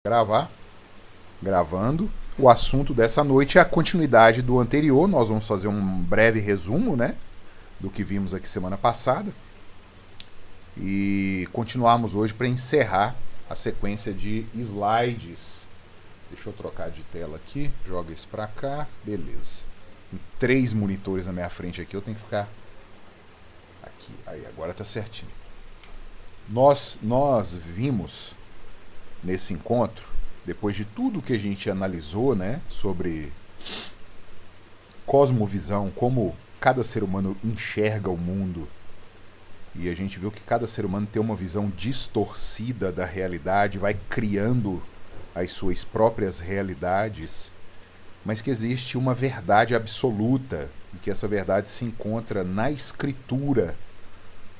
Gravar, gravando. O assunto dessa noite é a continuidade do anterior. Nós vamos fazer um breve resumo, né, do que vimos aqui semana passada e continuarmos hoje para encerrar a sequência de slides. Deixa eu trocar de tela aqui, joga isso para cá, beleza. Tem 3 monitores na minha frente aqui, eu tenho que ficar aqui. Aí, agora tá certinho. Nós vimos nesse encontro, depois de tudo que a gente analisou, né, sobre cosmovisão, como cada ser humano enxerga o mundo, e a gente viu que cada ser humano tem uma visão distorcida da realidade, vai criando as suas próprias realidades, mas que existe uma verdade absoluta, e que essa verdade se encontra na Escritura,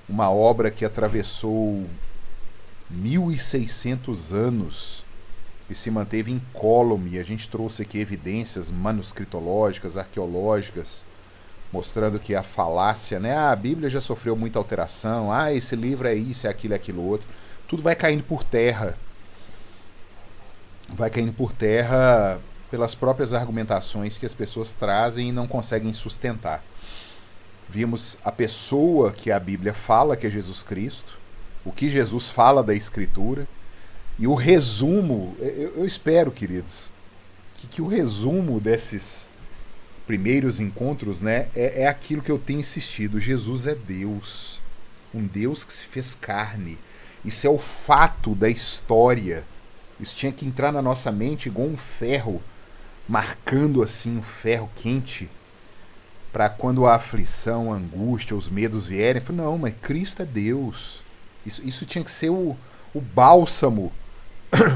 uma obra que atravessou 1600 anos e se manteve incólume. A gente trouxe aqui evidências manuscritológicas, arqueológicas, mostrando que a falácia, né? A Bíblia já sofreu muita alteração, esse livro é isso, é aquilo outro. Tudo vai caindo por terra. Vai caindo por terra pelas próprias argumentações que as pessoas trazem e não conseguem sustentar. Vimos a pessoa que a Bíblia fala, que é Jesus Cristo, o que Jesus fala da Escritura, e o resumo, eu espero, queridos, que o resumo desses primeiros encontros, né, é aquilo que eu tenho insistido. Jesus é Deus, um Deus que se fez carne. Isso é o fato da história. Isso tinha que entrar na nossa mente igual um ferro, marcando assim um ferro quente, para quando a aflição, a angústia, os medos vierem, eu falo, não, mas Cristo é Deus. Isso tinha que ser o bálsamo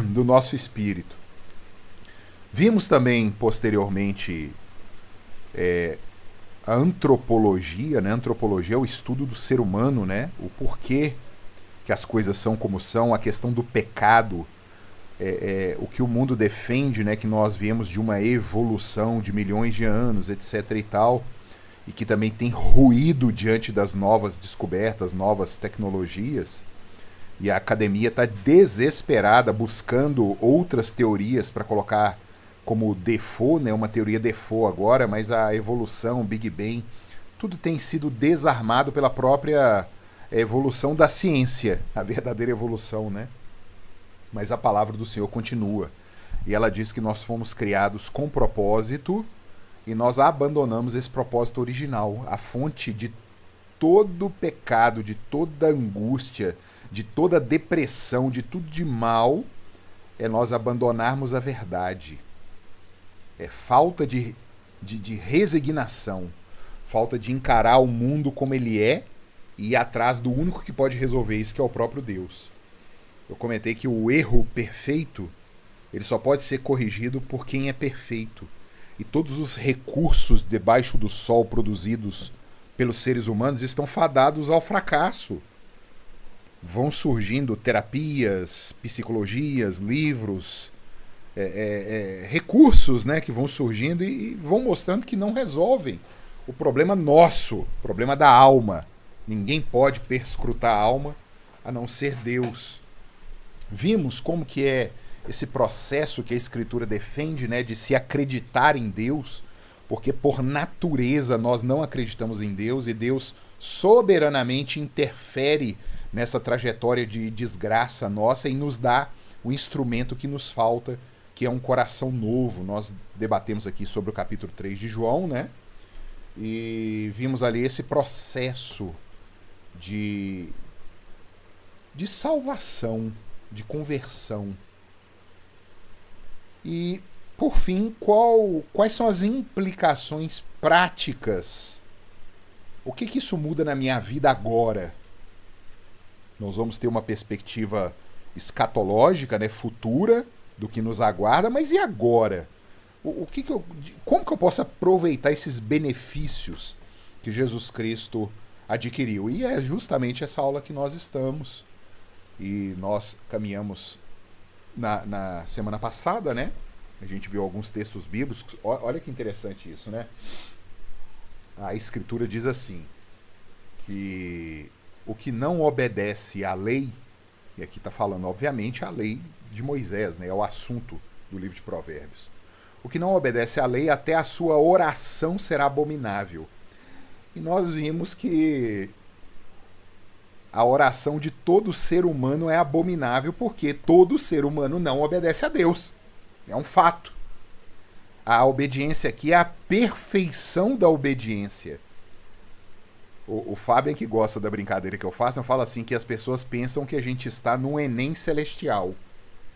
do nosso espírito. Vimos também, posteriormente, a antropologia, né? A antropologia é o estudo do ser humano, né? O porquê que as coisas são como são, a questão do pecado, o que o mundo defende, né? Que nós viemos de uma evolução de milhões de anos, etc. e tal, e que também tem ruído diante das novas descobertas, novas tecnologias. E a academia está desesperada buscando outras teorias para colocar como default, né, uma teoria default agora, mas a evolução, o Big Bang, tudo tem sido desarmado pela própria evolução da ciência, a verdadeira evolução, né? Mas a palavra do Senhor continua. E ela diz que nós fomos criados com propósito e nós abandonamos esse propósito original, a fonte de todo pecado, de toda angústia, de toda depressão, de tudo de mal, é nós abandonarmos a verdade. É falta de resignação, falta de encarar o mundo como ele é e ir atrás do único que pode resolver isso, que é o próprio Deus. Eu comentei que o erro perfeito, ele só pode ser corrigido por quem é perfeito. E todos os recursos debaixo do sol produzidos pelos seres humanos estão fadados ao fracasso. Vão surgindo terapias, psicologias, livros, recursos, né, que vão surgindo e vão mostrando que não resolvem o problema nosso, o problema da alma. Ninguém pode perscrutar a alma a não ser Deus. Vimos como que é esse processo que a Escritura defende, né, de se acreditar em Deus, porque por natureza nós não acreditamos em Deus e Deus soberanamente interfere nessa trajetória de desgraça nossa e nos dá o instrumento que nos falta, que é um coração novo. Nós debatemos aqui sobre o capítulo 3 de João, né? E vimos ali esse processo de salvação, de conversão. E, por fim, quais são as implicações práticas? O que isso muda na minha vida agora? Nós vamos ter uma perspectiva escatológica, né, futura, do que nos aguarda, mas e agora? Como que eu posso aproveitar esses benefícios que Jesus Cristo adquiriu? E é justamente essa aula que nós estamos. E nós caminhamos na semana passada, né? A gente viu alguns textos bíblicos. Olha que interessante isso, né? A Escritura diz assim, que o que não obedece à lei, E aqui está falando, obviamente, a lei de Moisés, né? É o assunto do livro de Provérbios. O que não obedece à lei, até a sua oração será abominável. E nós vimos que a oração de todo ser humano é abominável porque todo ser humano não obedece a Deus. É um fato. A obediência aqui é a perfeição da obediência. O Fábio, que gosta da brincadeira que eu faço, eu falo assim que as pessoas pensam que a gente está no Enem celestial.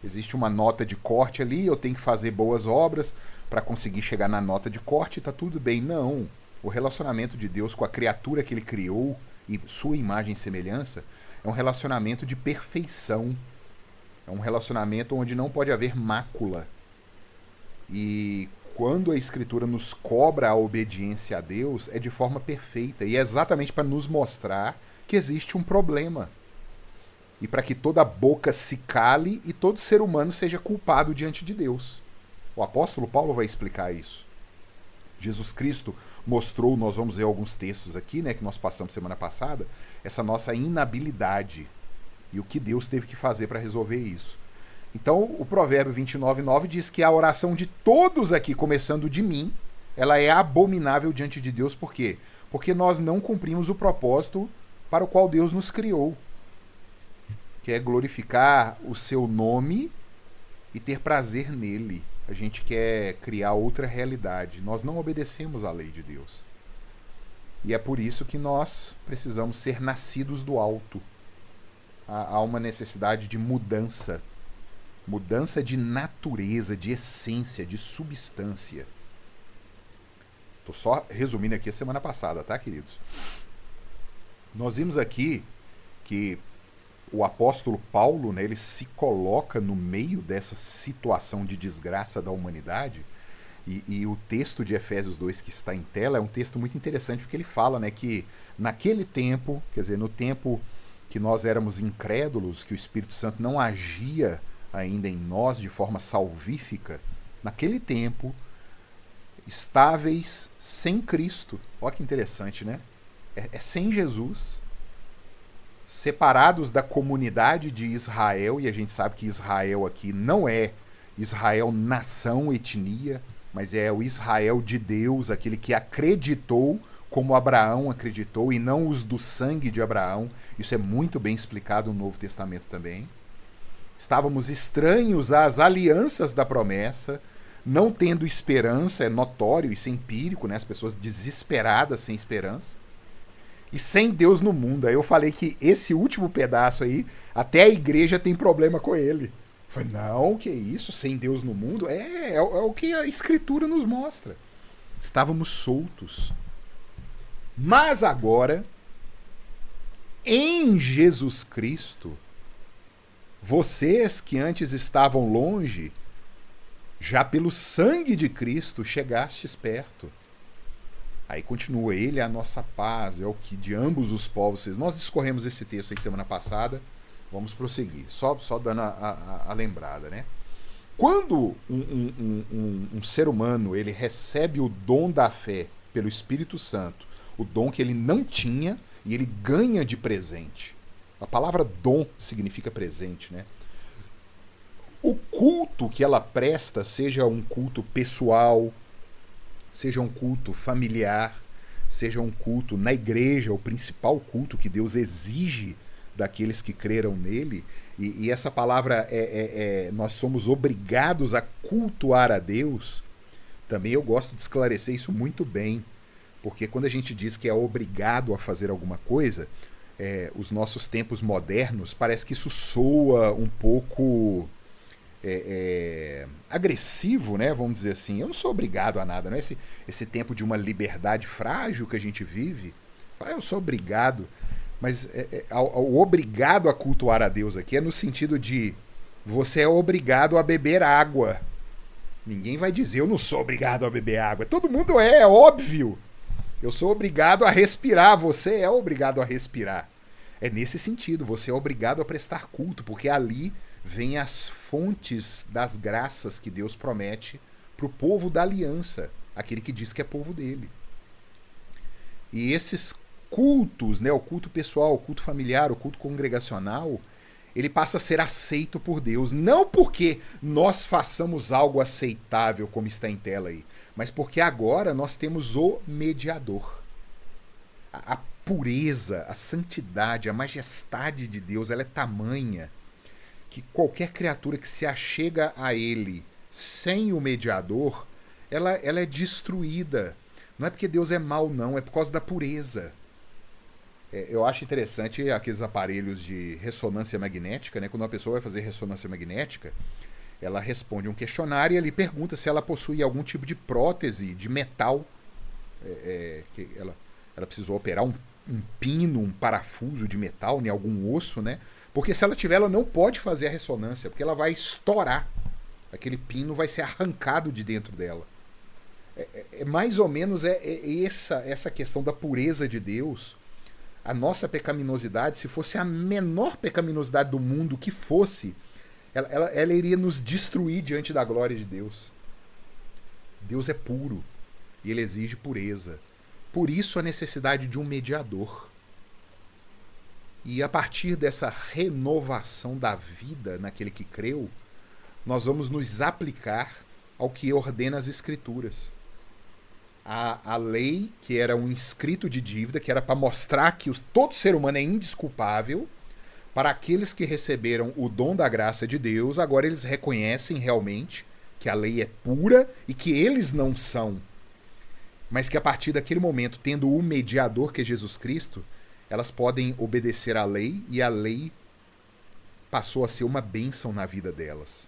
Existe uma nota de corte ali, eu tenho que fazer boas obras para conseguir chegar na nota de corte e tá tudo bem. Não. O relacionamento de Deus com a criatura que ele criou e sua imagem e semelhança é um relacionamento de perfeição. É um relacionamento onde não pode haver mácula. E quando a Escritura nos cobra a obediência a Deus, é de forma perfeita. E é exatamente para nos mostrar que existe um problema. E para que toda boca se cale e todo ser humano seja culpado diante de Deus. O apóstolo Paulo vai explicar isso. Jesus Cristo mostrou, nós vamos ver alguns textos aqui, né, que nós passamos semana passada, essa nossa inabilidade e o que Deus teve que fazer para resolver isso. Então, o provérbio 29:9 diz que a oração de todos aqui, começando de mim, ela é abominável diante de Deus. Por quê? Porque nós não cumprimos o propósito para o qual Deus nos criou, que é glorificar o seu nome e ter prazer nele. A gente quer criar outra realidade. Nós não obedecemos à lei de Deus. E é por isso que nós precisamos ser nascidos do alto. Há uma necessidade de mudança. Mudança de natureza, de essência, de substância. Estou só resumindo aqui a semana passada, tá, queridos? Nós vimos aqui que o apóstolo Paulo, né, ele se coloca no meio dessa situação de desgraça da humanidade, e o texto de Efésios 2 que está em tela é um texto muito interessante, porque ele fala, né, que naquele tempo, quer dizer, no tempo que nós éramos incrédulos, que o Espírito Santo não agia ainda em nós de forma salvífica, naquele tempo, estáveis sem Cristo. Olha que interessante, né? É sem Jesus, separados da comunidade de Israel, e a gente sabe que Israel aqui não é Israel nação, etnia, mas é o Israel de Deus, aquele que acreditou como Abraão acreditou, e não os do sangue de Abraão. Isso é muito bem explicado no Novo Testamento também. Estávamos estranhos às alianças da promessa, não tendo esperança, é notório, isso é empírico, né? As pessoas desesperadas sem esperança. E sem Deus no mundo. Aí eu falei que esse último pedaço aí, até a igreja tem problema com ele. Eu falei, não, que isso? Sem Deus no mundo? É o que a Escritura nos mostra. Estávamos soltos. Mas agora, em Jesus Cristo, vocês que antes estavam longe, já pelo sangue de Cristo chegastes perto. Aí continua, ele é a nossa paz, é o que de ambos os povos fez. Nós discorremos esse texto aí semana passada, vamos prosseguir, só dando a lembrada, né? Quando um ser humano ele recebe o dom da fé pelo Espírito Santo, o dom que ele não tinha, e ele ganha de presente. A palavra dom significa presente, né? O culto que ela presta, seja um culto pessoal, seja um culto familiar, seja um culto na igreja, o principal culto que Deus exige daqueles que creram nele, e essa palavra nós somos obrigados a cultuar a Deus, também eu gosto de esclarecer isso muito bem, porque quando a gente diz que é obrigado a fazer alguma coisa, os nossos tempos modernos, parece que isso soa um pouco agressivo, né? Vamos dizer assim. Eu não sou obrigado a nada, não é esse tempo de uma liberdade frágil que a gente vive. Eu sou obrigado, mas o obrigado a cultuar a Deus aqui é no sentido de você é obrigado a beber água. Ninguém vai dizer eu não sou obrigado a beber água. Todo mundo é óbvio. Eu sou obrigado a respirar, você é obrigado a respirar. É nesse sentido, você é obrigado a prestar culto, porque ali vêm as fontes das graças que Deus promete para o povo da aliança, aquele que diz que é povo dele. E esses cultos, né, o culto pessoal, o culto familiar, o culto congregacional, ele passa a ser aceito por Deus, não porque nós façamos algo aceitável, como está em tela aí, mas porque agora nós temos o mediador. A pureza, a santidade, a majestade de Deus, ela é tamanha que qualquer criatura que se achega a ele sem o mediador, ela é destruída. Não é porque Deus é mau, não, é por causa da pureza. Eu acho interessante aqueles aparelhos de ressonância magnética, né? Quando uma pessoa vai fazer ressonância magnética, ela responde um questionário e ele pergunta se ela possui algum tipo de prótese de metal. Que ela precisou operar um pino, um parafuso de metal em algum osso, né? Porque se ela tiver, ela não pode fazer a ressonância, porque ela vai estourar. Aquele pino vai ser arrancado de dentro dela. Mais ou menos essa questão da pureza de Deus. A nossa pecaminosidade, se fosse a menor pecaminosidade do mundo que fosse, ela iria nos destruir diante da glória de Deus. Deus é puro e ele exige pureza. Por isso a necessidade de um mediador. E a partir dessa renovação da vida naquele que creu, nós vamos nos aplicar ao que ordena as Escrituras. A lei, que era um escrito de dívida, que era para mostrar que todo ser humano é indesculpável, para aqueles que receberam o dom da graça de Deus, agora eles reconhecem realmente que a lei é pura e que eles não são. Mas que a partir daquele momento, tendo o mediador que é Jesus Cristo, elas podem obedecer à lei e a lei passou a ser uma bênção na vida delas.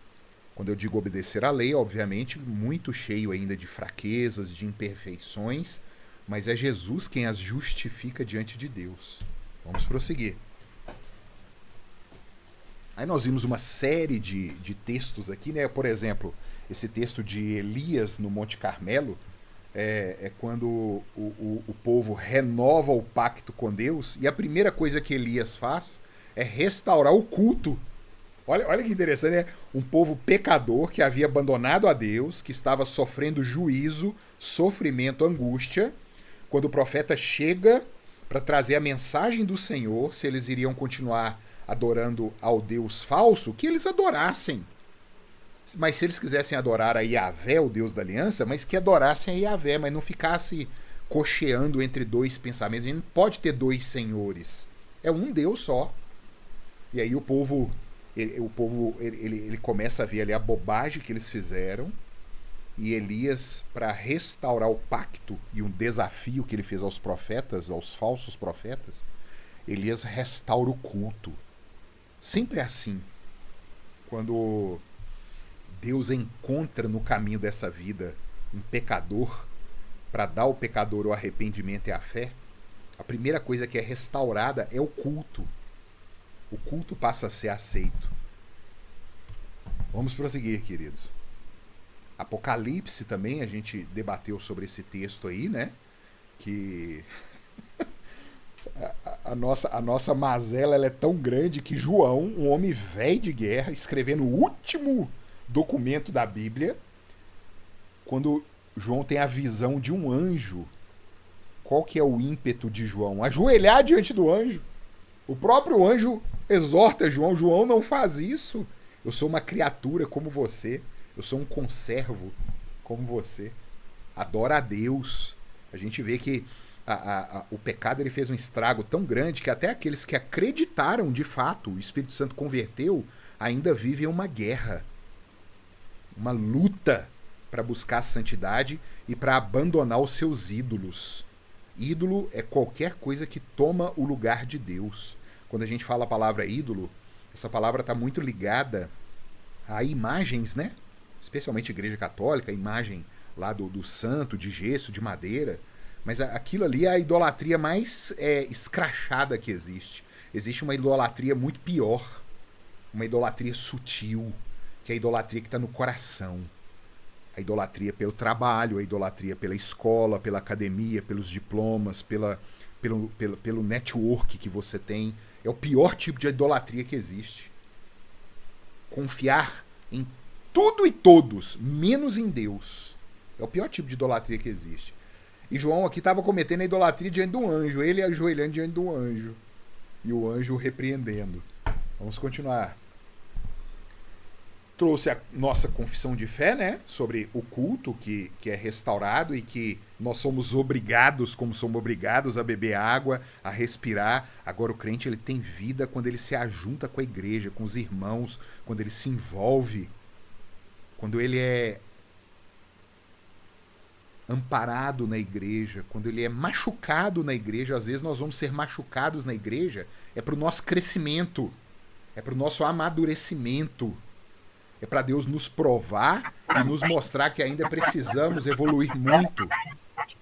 Quando eu digo obedecer à lei, obviamente, muito cheio ainda de fraquezas, de imperfeições, mas é Jesus quem as justifica diante de Deus. Vamos prosseguir. Aí nós vimos uma série de textos aqui, né? Por exemplo, esse texto de Elias no Monte Carmelo, é quando o povo renova o pacto com Deus, e a primeira coisa que Elias faz é restaurar o culto. Olha que interessante, né? Um povo pecador que havia abandonado a Deus, que estava sofrendo juízo, sofrimento, angústia. Quando o profeta chega para trazer a mensagem do Senhor, se eles iriam continuar adorando ao Deus falso, que eles adorassem. Mas se eles quisessem adorar a Yahvé, o Deus da aliança, mas que adorassem a Yahvé, mas não ficasse cocheando entre dois pensamentos. A gente não pode ter dois senhores. É um Deus só. E aí o povo começa a ver ali a bobagem que eles fizeram, e Elias, para restaurar o pacto e um desafio que ele fez aos profetas, aos falsos profetas, Elias restaura o culto. Sempre é assim. Quando Deus encontra no caminho dessa vida um pecador, para dar ao pecador o arrependimento e a fé, a primeira coisa que é restaurada é o culto. O culto passa a ser aceito. Vamos prosseguir, queridos. Apocalipse também, a gente debateu sobre esse texto aí, né? Que a nossa mazela ela é tão grande que João, um homem velho de guerra, escrevendo o último documento da Bíblia, quando João tem a visão de um anjo, qual que é o ímpeto de João? Ajoelhar diante do anjo. O próprio anjo exorta João. João, não faz isso. Eu sou uma criatura como você. Eu sou um conservo como você. Adora a Deus. A gente vê que o pecado ele fez um estrago tão grande que até aqueles que acreditaram de fato, o Espírito Santo converteu, ainda vivem uma guerra. Uma luta para buscar a santidade e para abandonar os seus ídolos. Ídolo é qualquer coisa que toma o lugar de Deus. Quando a gente fala a palavra ídolo, essa palavra está muito ligada a imagens, né? Especialmente a Igreja Católica, a imagem lá do santo, de gesso, de madeira. Mas aquilo ali é a idolatria mais escrachada que existe. Existe uma idolatria muito pior. Uma idolatria sutil, que é a idolatria que está no coração. A idolatria pelo trabalho, a idolatria pela escola, pela academia, pelos diplomas, pelo network que você tem. É o pior tipo de idolatria que existe. Confiar em tudo e todos, menos em Deus. É o pior tipo de idolatria que existe. E João aqui estava cometendo a idolatria diante de um anjo. Ele ajoelhando diante de um anjo. E o anjo repreendendo. Vamos continuar. Trouxe a nossa confissão de fé, né? Sobre o culto que é restaurado e que nós somos obrigados, como somos obrigados a beber água, a respirar. Agora o crente ele tem vida quando ele se ajunta com a igreja, com os irmãos, quando ele se envolve, quando ele é amparado na igreja, quando ele é machucado na igreja. Às vezes nós vamos ser machucados na igreja, é para o nosso crescimento, é para o nosso amadurecimento. É para Deus nos provar e nos mostrar que ainda precisamos evoluir muito.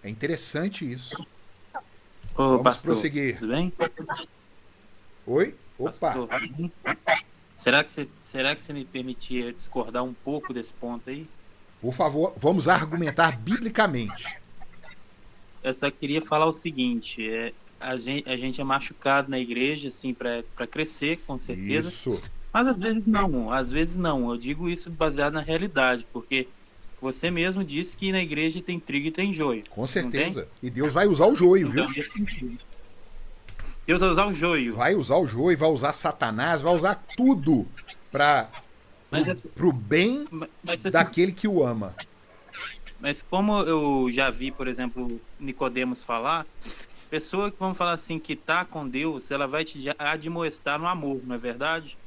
É interessante isso. Ô, Vamos pastor, prosseguir. tudo bem? Oi? Opa! Pastor, será que você me permitia discordar um pouco desse ponto aí? Por favor, vamos argumentar biblicamente. Eu só queria falar o seguinte, a gente é machucado na igreja, assim, para crescer, com certeza. Isso. Mas às vezes não. Eu digo isso baseado na realidade, porque você mesmo disse que na igreja tem trigo e tem joio. Com certeza. E Deus vai usar o joio, viu? Deus vai usar o joio. Vai usar o joio, vai usar Satanás, vai usar tudo pro bem assim, daquele que o ama. Mas como eu já vi, por exemplo, Nicodemos falar, pessoa que vamos falar assim, que tá com Deus, ela vai te admoestar no amor, não é verdade?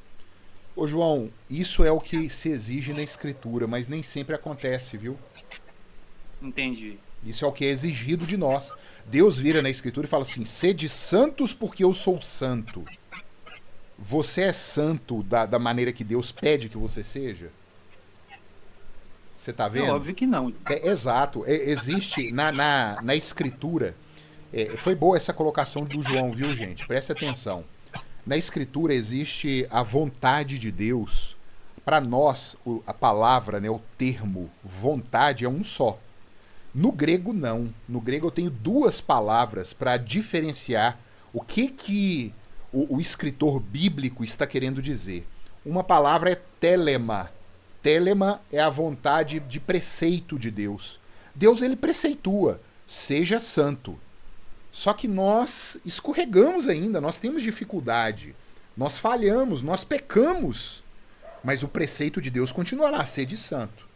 Ô João, isso é o que se exige na escritura, mas nem sempre acontece, viu? Entendi. Isso é o que é exigido de nós. Deus vira na escritura e fala assim: sede santos porque eu sou santo. Você é santo da maneira que Deus pede que você seja? Você tá vendo? É óbvio que não. Exato. Existe na escritura. Foi boa essa colocação do João, viu, gente? Presta atenção. Na escritura existe a vontade de Deus. Para nós, a palavra, né, o termo vontade é um só. No grego, não. No grego eu tenho duas palavras para diferenciar o que o escritor bíblico está querendo dizer. Uma palavra é telema. Telema é a vontade de preceito de Deus. Deus, ele preceitua, seja santo. Só que nós escorregamos ainda, nós temos dificuldade, nós falhamos, nós pecamos. Mas o preceito de Deus continua lá, sede santo.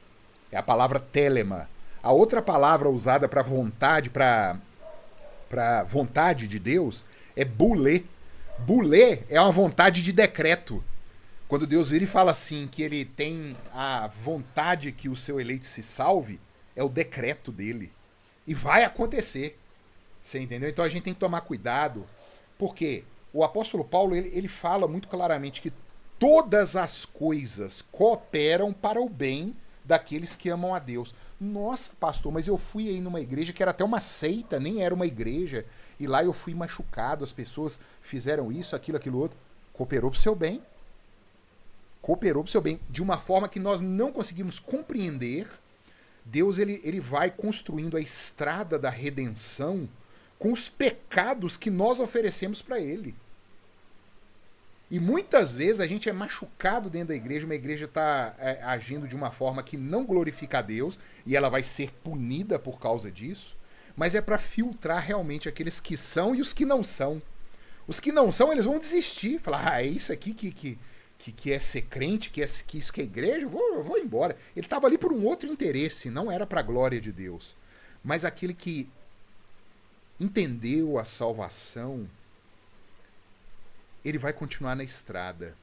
É a palavra telema. A outra palavra usada para vontade, para vontade de Deus, é bulê. Bulê é uma vontade de decreto. Quando Deus vira e fala assim, que ele tem a vontade que o seu eleito se salve, é o decreto dele. E vai acontecer. Você entendeu? Então a gente tem que tomar cuidado, porque o apóstolo Paulo ele fala muito claramente que todas as coisas cooperam para o bem daqueles que amam a Deus. Nossa, pastor, mas eu fui aí numa igreja que era até uma seita, nem era uma igreja, e lá eu fui machucado, as pessoas fizeram isso, aquilo outro. Cooperou para o seu bem. Cooperou para o seu bem. De uma forma que nós não conseguimos compreender, Deus ele vai construindo a estrada da redenção com os pecados que nós oferecemos para ele. E muitas vezes a gente é machucado dentro da igreja, uma igreja está agindo de uma forma que não glorifica a Deus, e ela vai ser punida por causa disso, mas é para filtrar realmente aqueles que são e os que não são. Os que não são, eles vão desistir, falar, é isso aqui que é ser crente, que isso que é igreja, eu vou embora. Ele estava ali por um outro interesse, não era para a glória de Deus. Mas aquele que entendeu a salvação, ele vai continuar na estrada.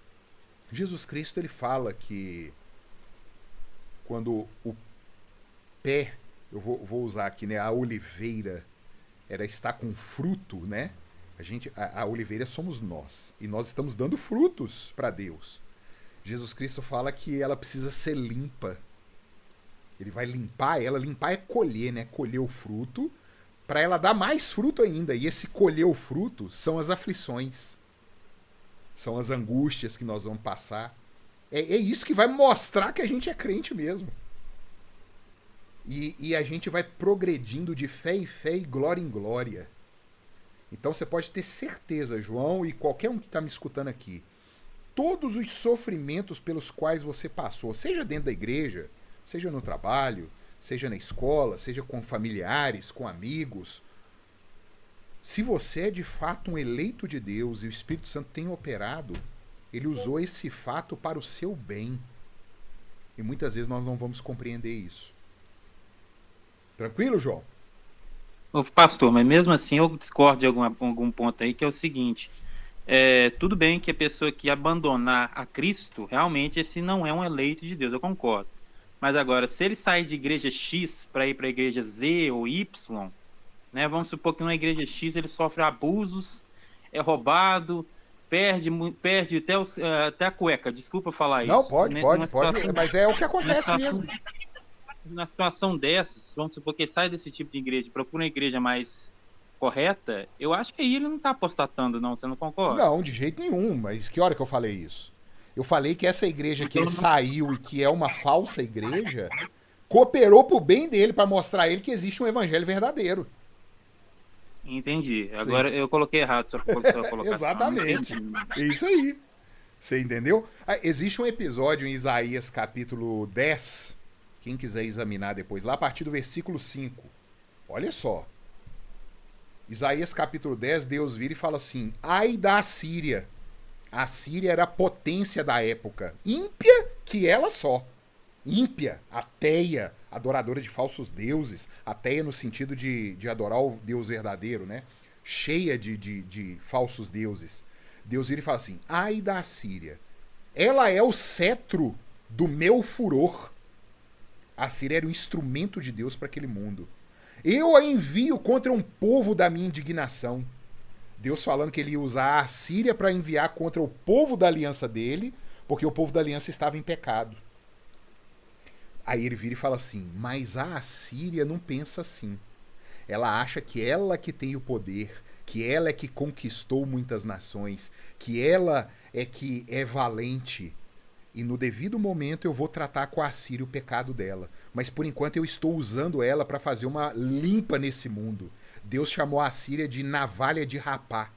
Jesus Cristo ele fala que quando o pé, eu vou usar aqui, né, a oliveira, ela está com fruto, né? A oliveira somos nós, e nós estamos dando frutos para Deus. Jesus Cristo fala que ela precisa ser limpa. Ele vai limpar ela, limpar é colher, né? Colher o fruto, para ela dar mais fruto ainda. E esse colher o fruto são as aflições. São as angústias que nós vamos passar. É isso que vai mostrar que a gente é crente mesmo. E a gente vai progredindo de fé em fé e glória em glória. Então você pode ter certeza, João, e qualquer um que está me escutando aqui, todos os sofrimentos pelos quais você passou, seja dentro da igreja, seja no trabalho, seja na escola, seja com familiares, com amigos, se você é de fato um eleito de Deus e o Espírito Santo tem operado, Ele usou esse fato para o seu bem. E muitas vezes nós não vamos compreender isso. Tranquilo, João? Ô, pastor, mas mesmo assim eu discordo de algum ponto aí, que é o seguinte: tudo bem que a pessoa que abandonar a Cristo, realmente esse não é um eleito de Deus, eu concordo. Mas agora, se ele sair de igreja X para ir para a igreja Z ou Y, né, vamos supor que na igreja X ele sofre abusos, é roubado, perde até a cueca, desculpa falar Não, isso. pode, mas é o que acontece mesmo. Na situação dessas, vamos supor que ele sai desse tipo de igreja, procura uma igreja mais correta, eu acho que aí ele não está apostatando, não, você não concorda? Não, de jeito nenhum, mas que hora que eu falei isso? Eu falei que essa igreja que ele saiu e que é uma falsa igreja, cooperou pro bem dele para mostrar a ele que existe um evangelho verdadeiro. Entendi. Sim. Agora eu coloquei errado sua colocação. Exatamente. Isso aí. Você entendeu? Existe um episódio em Isaías capítulo 10, quem quiser examinar depois, lá a partir do versículo 5. Olha só. Isaías capítulo 10, Deus vira e fala assim: ai da Assíria. A Síria era a potência da época. Ímpia que ela só. Ímpia, ateia, adoradora de falsos deuses. Ateia no sentido de adorar o Deus verdadeiro, né? Cheia de falsos deuses. Deus vira e fala assim: ai da Síria. Ela é o cetro do meu furor. A Síria era o instrumento de Deus para aquele mundo. Eu a envio contra um povo da minha indignação. Deus falando que ele ia usar a Síria para enviar contra o povo da aliança dele, porque o povo da aliança estava em pecado. Aí ele vira e fala assim: mas a Assíria não pensa assim. Ela acha que ela que tem o poder, que ela é que conquistou muitas nações, que ela é que é valente. E no devido momento eu vou tratar com a Assíria o pecado dela. Mas por enquanto eu estou usando ela para fazer uma limpa nesse mundo. Deus chamou a Assíria de navalha de rapar.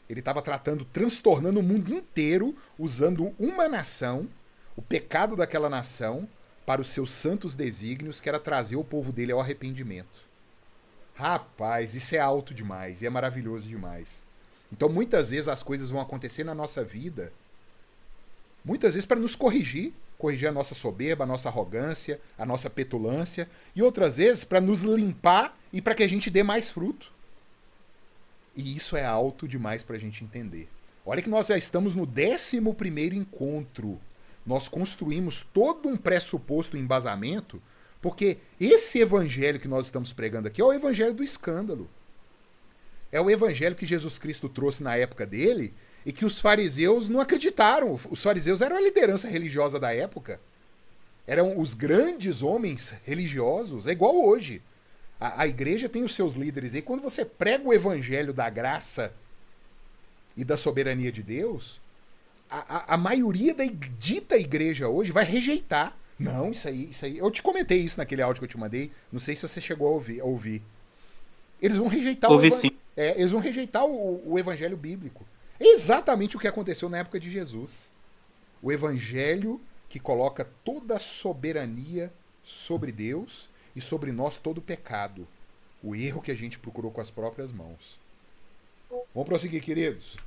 Ele estava transtornando o mundo inteiro, usando uma nação, o pecado daquela nação, para os seus santos desígnios, que era trazer o povo dele ao arrependimento. Rapaz, isso é alto demais e é maravilhoso demais. Então muitas vezes as coisas vão acontecer na nossa vida, muitas vezes para nos corrigir a nossa soberba, a nossa arrogância, a nossa petulância, e outras vezes para nos limpar e para que a gente dê mais fruto. E isso é alto demais para a gente entender. Olha que nós já estamos no 11º encontro. Nós construímos todo um pressuposto, um embasamento, porque esse evangelho que nós estamos pregando aqui é o evangelho do escândalo. É o evangelho que Jesus Cristo trouxe na época dele e que os fariseus não acreditaram. Os fariseus eram a liderança religiosa da época. Eram os grandes homens religiosos. É igual hoje. A igreja tem os seus líderes. E quando você prega o evangelho da graça e da soberania de Deus, a maioria da dita igreja hoje vai rejeitar. Não, isso aí. Eu te comentei isso naquele áudio que eu te mandei. Não sei se você chegou a ouvir. Eles vão rejeitar eles vão rejeitar o evangelho bíblico. É exatamente o que aconteceu na época de Jesus. O evangelho que coloca toda a soberania sobre Deus e sobre nós todo o pecado. O erro que a gente procurou com as próprias mãos. Vamos prosseguir, queridos.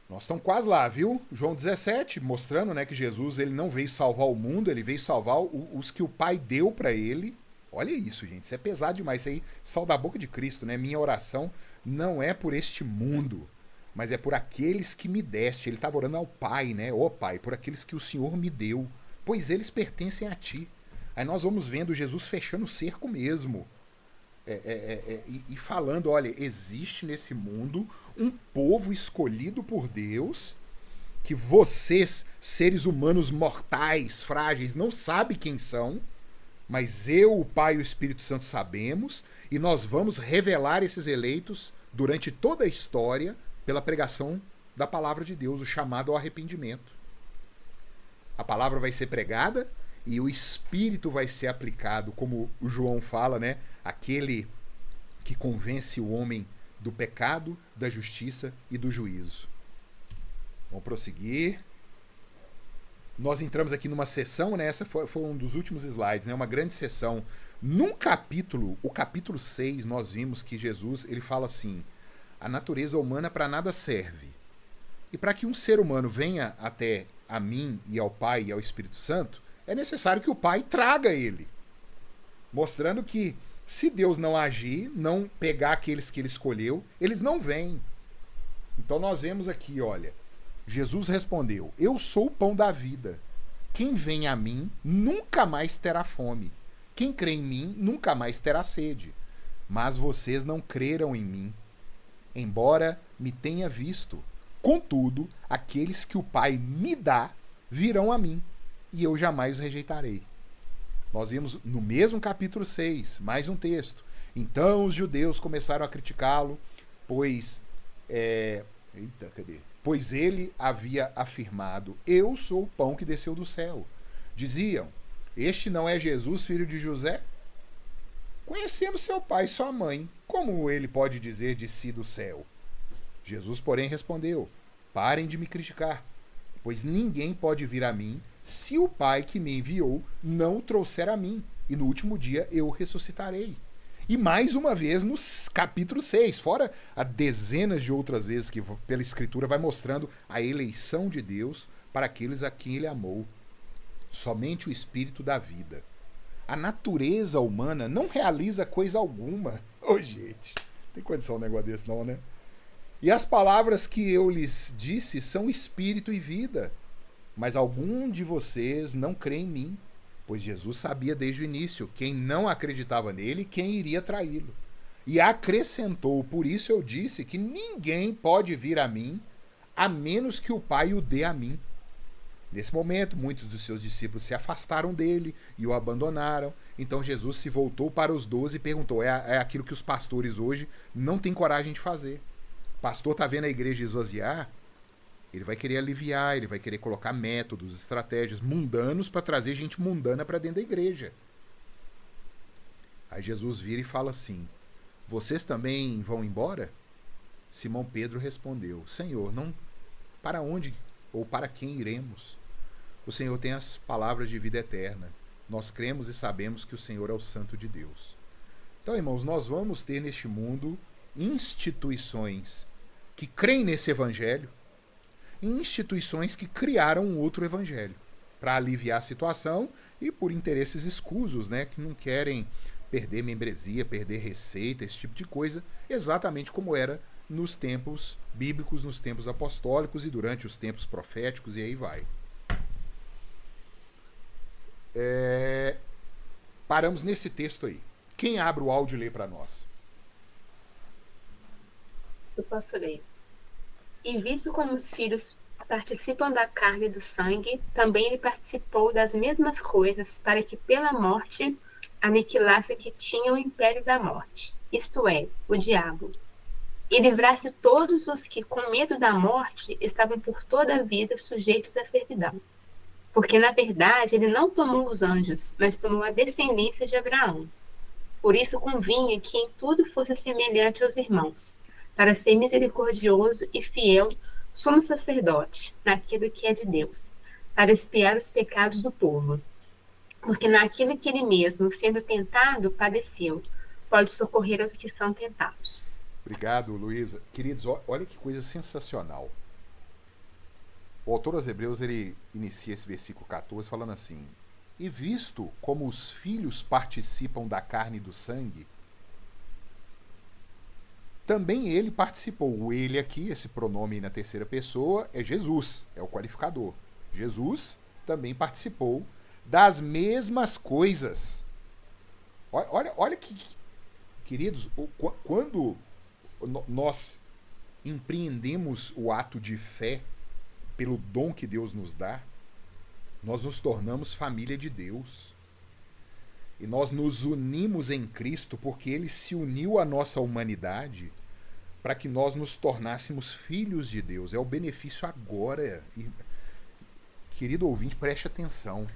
Nós estamos quase lá, viu? João 17, mostrando, né, que Jesus ele não veio salvar o mundo, ele veio salvar os que o Pai deu para ele. Olha isso, gente. Isso é pesado demais. Isso aí, sal da boca de Cristo, né? Minha oração não é por este mundo, mas é por aqueles que me deste. Ele estava orando ao Pai, né? Ó Pai, por aqueles que o Senhor me deu, pois eles pertencem a ti. Aí nós vamos vendo Jesus fechando o cerco mesmo. E falando, olha, existe nesse mundo um povo escolhido por Deus que vocês, seres humanos mortais, frágeis, não sabem quem são, mas eu, o Pai e o Espírito Santo sabemos, e nós vamos revelar esses eleitos durante toda a história pela pregação da palavra de Deus, o chamado ao arrependimento. A palavra vai ser pregada e o Espírito vai ser aplicado, como o João fala, né? Aquele que convence o homem do pecado, da justiça e do juízo. Vamos prosseguir. Nós entramos aqui numa sessão, né? Essa foi um dos últimos slides, né? Uma grande sessão. Num capítulo, o capítulo 6, nós vimos que Jesus ele fala assim: a natureza humana para nada serve. E para que um ser humano venha até a mim e ao Pai e ao Espírito Santo, é necessário que o Pai traga ele. Mostrando que se Deus não agir, não pegar aqueles que ele escolheu, eles não vêm. Então nós vemos aqui, olha, Jesus respondeu: eu sou o pão da vida. Quem vem a mim nunca mais terá fome. Quem crê em mim nunca mais terá sede. Mas vocês não creram em mim, embora me tenha visto. Contudo, aqueles que o Pai me dá virão a mim, e eu jamais os rejeitarei. Nós vimos no mesmo capítulo 6, mais um texto. Então os judeus começaram a criticá-lo, pois Pois ele havia afirmado: eu sou o pão que desceu do céu. Diziam: este não é Jesus, filho de José? Conhecemos seu pai e sua mãe. Como ele pode dizer de si do céu? Jesus, porém, respondeu: parem de me criticar, pois ninguém pode vir a mim se o Pai que me enviou não o trouxer a mim, e no último dia eu o ressuscitarei. E mais uma vez no capítulo 6, fora a dezenas de outras vezes que pela Escritura vai mostrando a eleição de Deus para aqueles a quem ele amou. Somente o Espírito da vida. A natureza humana não realiza coisa alguma. Ô, gente, tem condição um negócio desse não, né? E as palavras que eu lhes disse são espírito e vida. Mas algum de vocês não crê em mim, pois Jesus sabia desde o início quem não acreditava nele e quem iria traí-lo. E acrescentou: por isso eu disse que ninguém pode vir a mim, a menos que o Pai o dê a mim. Nesse momento, muitos dos seus discípulos se afastaram dele e o abandonaram. Então Jesus se voltou para os 12 e perguntou: é aquilo que os pastores hoje não têm coragem de fazer. O pastor está vendo a igreja esvaziar, ele vai querer aliviar, ele vai querer colocar métodos, estratégias mundanos para trazer gente mundana para dentro da igreja. Aí Jesus vira e fala assim: vocês também vão embora? Simão Pedro respondeu: Senhor, não, para onde ou para quem iremos? O Senhor tem as palavras de vida eterna. Nós cremos e sabemos que o Senhor é o Santo de Deus. Então, irmãos, nós vamos ter neste mundo instituições que creem nesse evangelho, instituições que criaram um outro evangelho para aliviar a situação e por interesses escusos, né, que não querem perder membresia, perder receita, esse tipo de coisa, exatamente como era nos tempos bíblicos, nos tempos apostólicos e durante os tempos proféticos, e aí vai. Paramos nesse texto aí. Quem abre o áudio e lê para nós? Eu posso ler. E visto como os filhos participam da carne e do sangue, também ele participou das mesmas coisas, para que pela morte aniquilasse o que tinha o império da morte, isto é, o diabo, e livrasse todos os que, com medo da morte, estavam por toda a vida sujeitos à servidão. Porque, na verdade, ele não tomou os anjos, mas tomou a descendência de Abraão. Por isso convinha que em tudo fosse semelhante aos irmãos, para ser misericordioso e fiel sumo sacerdote naquilo que é de Deus, para expiar os pecados do povo. Porque naquilo que ele mesmo, sendo tentado, padeceu, pode socorrer aos que são tentados. Obrigado, Luísa. Queridos, olha que coisa sensacional. O autor aos Hebreus, ele inicia esse versículo 14 falando assim: e visto como os filhos participam da carne e do sangue, também ele participou. O ele aqui, esse pronome na terceira pessoa, é Jesus, é o qualificador. Jesus também participou das mesmas coisas. Olha que, queridos, quando nós empreendemos o ato de fé pelo dom que Deus nos dá, nós nos tornamos família de Deus. E nós nos unimos em Cristo porque ele se uniu à nossa humanidade para que nós nos tornássemos filhos de Deus. É o benefício agora. E, querido ouvinte, preste atenção.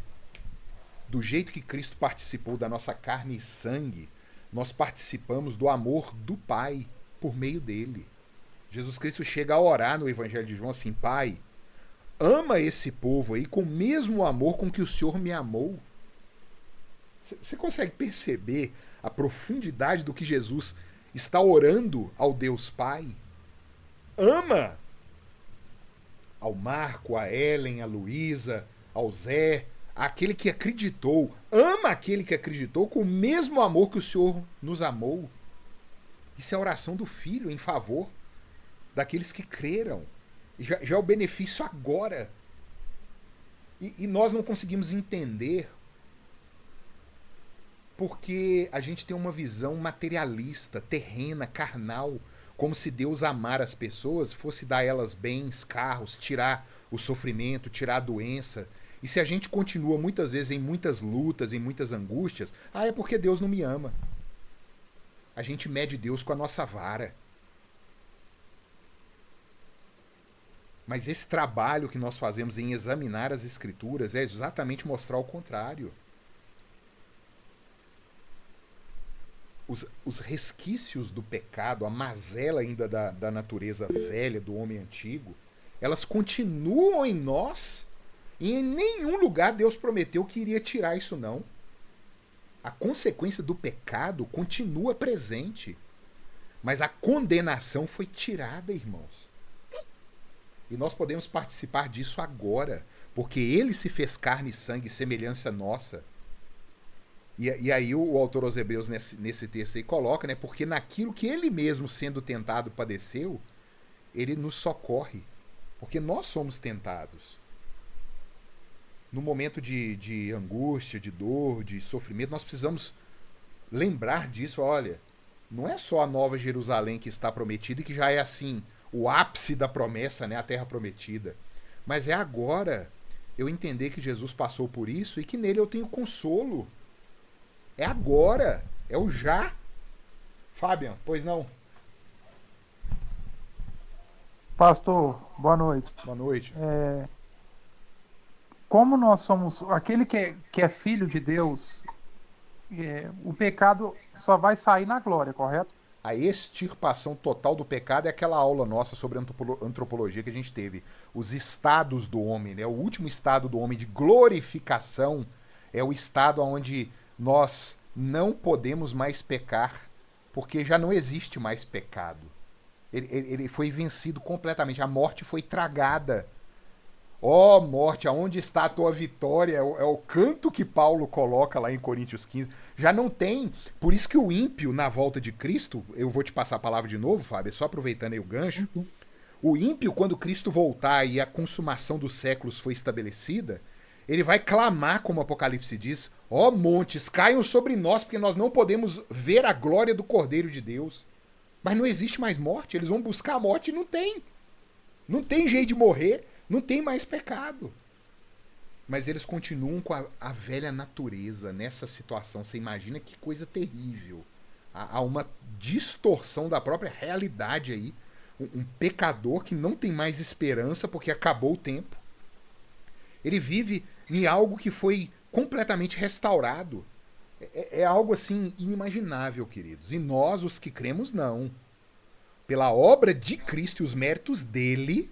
Do jeito que Cristo participou da nossa carne e sangue, nós participamos do amor do Pai por meio dele. Jesus Cristo chega a orar no Evangelho de João assim: Pai, ama esse povo aí com o mesmo amor com que o Senhor me amou. Você consegue perceber a profundidade do que Jesus está orando ao Deus Pai? Ama! ao Marco, a Ellen, a Luísa, ao Zé, aquele que acreditou, ama aquele que acreditou com o mesmo amor que o Senhor nos amou. Isso é a oração do Filho em favor daqueles que creram. Já é o benefício agora. E nós não conseguimos entender porque a gente tem uma visão materialista, terrena, carnal, como se Deus amar as pessoas fosse dar a elas bens, carros, tirar o sofrimento, tirar a doença. E se a gente continua muitas vezes em muitas lutas, em muitas angústias, é porque Deus não me ama. A gente mede Deus com a nossa vara. Mas esse trabalho que nós fazemos em examinar as Escrituras é exatamente mostrar o contrário. Os resquícios do pecado, a mazela ainda da natureza velha, do homem antigo, elas continuam em nós e em nenhum lugar Deus prometeu que iria tirar isso não. A consequência do pecado continua presente, mas a condenação foi tirada, irmãos. E nós podemos participar disso agora, porque ele se fez carne e sangue, semelhança nossa. E aí o autor aos Hebreus nesse texto aí coloca, né? Porque naquilo que ele mesmo sendo tentado padeceu, ele nos socorre. Porque nós somos tentados. No momento de angústia, de dor, de sofrimento, nós precisamos lembrar disso. Olha, não é só a Nova Jerusalém que está prometida e que já é assim, o ápice da promessa, né? A terra prometida. Mas é agora eu entender que Jesus passou por isso e que nele eu tenho consolo. É agora, é o já. Fabian, pois não? Pastor, boa noite. Boa noite. Como nós somos aquele que é filho de Deus, o pecado só vai sair na glória, correto? A extirpação total do pecado é aquela aula nossa sobre antropologia que a gente teve. Os estados do homem, né? O último estado do homem de glorificação é o estado onde nós não podemos mais pecar, porque já não existe mais pecado. Ele foi vencido completamente. A morte foi tragada. Ó morte, aonde está a tua vitória? É o canto que Paulo coloca lá em Coríntios 15. Já não tem. Por isso que o ímpio, na volta de Cristo, eu vou te passar a palavra de novo, Fábio, só aproveitando aí o gancho. O ímpio, quando Cristo voltar e a consumação dos séculos foi estabelecida, ele vai clamar, como o Apocalipse diz, ó montes, caiam sobre nós, porque nós não podemos ver a glória do Cordeiro de Deus. Mas não existe mais morte, eles vão buscar a morte e não tem. Não tem jeito de morrer, não tem mais pecado. Mas eles continuam com a velha natureza nessa situação. Você imagina que coisa terrível. Há uma distorção da própria realidade aí. Um pecador que não tem mais esperança porque acabou o tempo. Ele vive em algo que foi completamente restaurado. É algo assim inimaginável, queridos. E nós, os que cremos, não. Pela obra de Cristo e os méritos dele,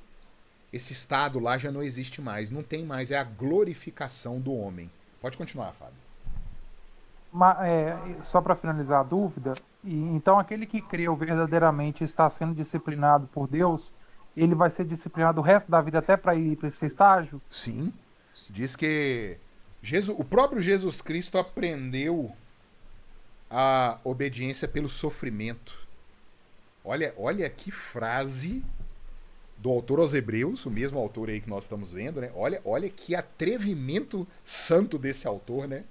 esse estado lá já não existe mais. Não tem mais. É a glorificação do homem. Pode continuar, Fábio. Só para finalizar a dúvida, então aquele que creu verdadeiramente está sendo disciplinado por Deus, ele vai ser disciplinado o resto da vida até para ir para esse estágio? Sim. Diz que o próprio Jesus Cristo aprendeu a obediência pelo sofrimento. Olha que frase do autor aos Hebreus, o mesmo autor aí que nós estamos vendo, né? Olha que atrevimento santo desse autor, né?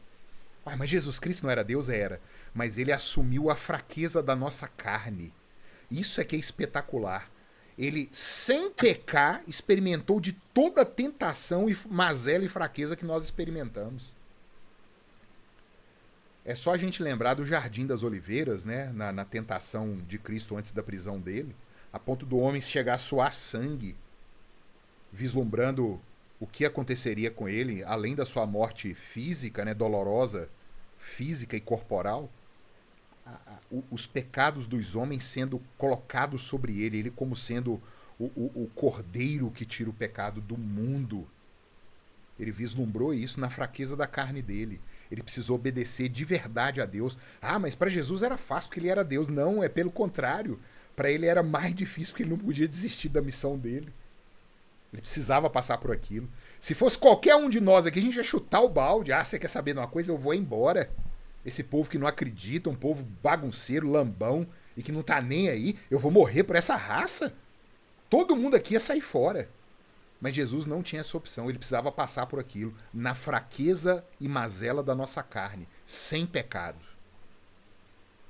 Mas Jesus Cristo não era Deus? Era. Mas ele assumiu a fraqueza da nossa carne. Isso é que é espetacular. Ele, sem pecar, experimentou de toda a tentação e mazela e fraqueza que nós experimentamos. É só a gente lembrar do Jardim das Oliveiras, né? Na tentação de Cristo antes da prisão dele, a ponto do homem chegar a suar sangue, vislumbrando o que aconteceria com ele, além da sua morte física, né? Dolorosa, física e corporal. Os pecados dos homens sendo colocados sobre ele como sendo o cordeiro que tira o pecado do mundo. Ele vislumbrou isso na fraqueza da carne dele. Ele precisou obedecer de verdade a Deus. Mas para Jesus era fácil porque ele era Deus. Não, é pelo contrário. Para ele era mais difícil porque ele não podia desistir da missão dele. Ele precisava passar por aquilo. Se fosse qualquer um de nós aqui, a gente ia chutar o balde. Ah, você quer saber de uma coisa? Eu vou embora. Esse povo que não acredita, um povo bagunceiro, lambão, e que não tá nem aí, eu vou morrer por essa raça? Todo mundo aqui ia sair fora. Mas Jesus não tinha essa opção, ele precisava passar por aquilo, na fraqueza e mazela da nossa carne, sem pecado.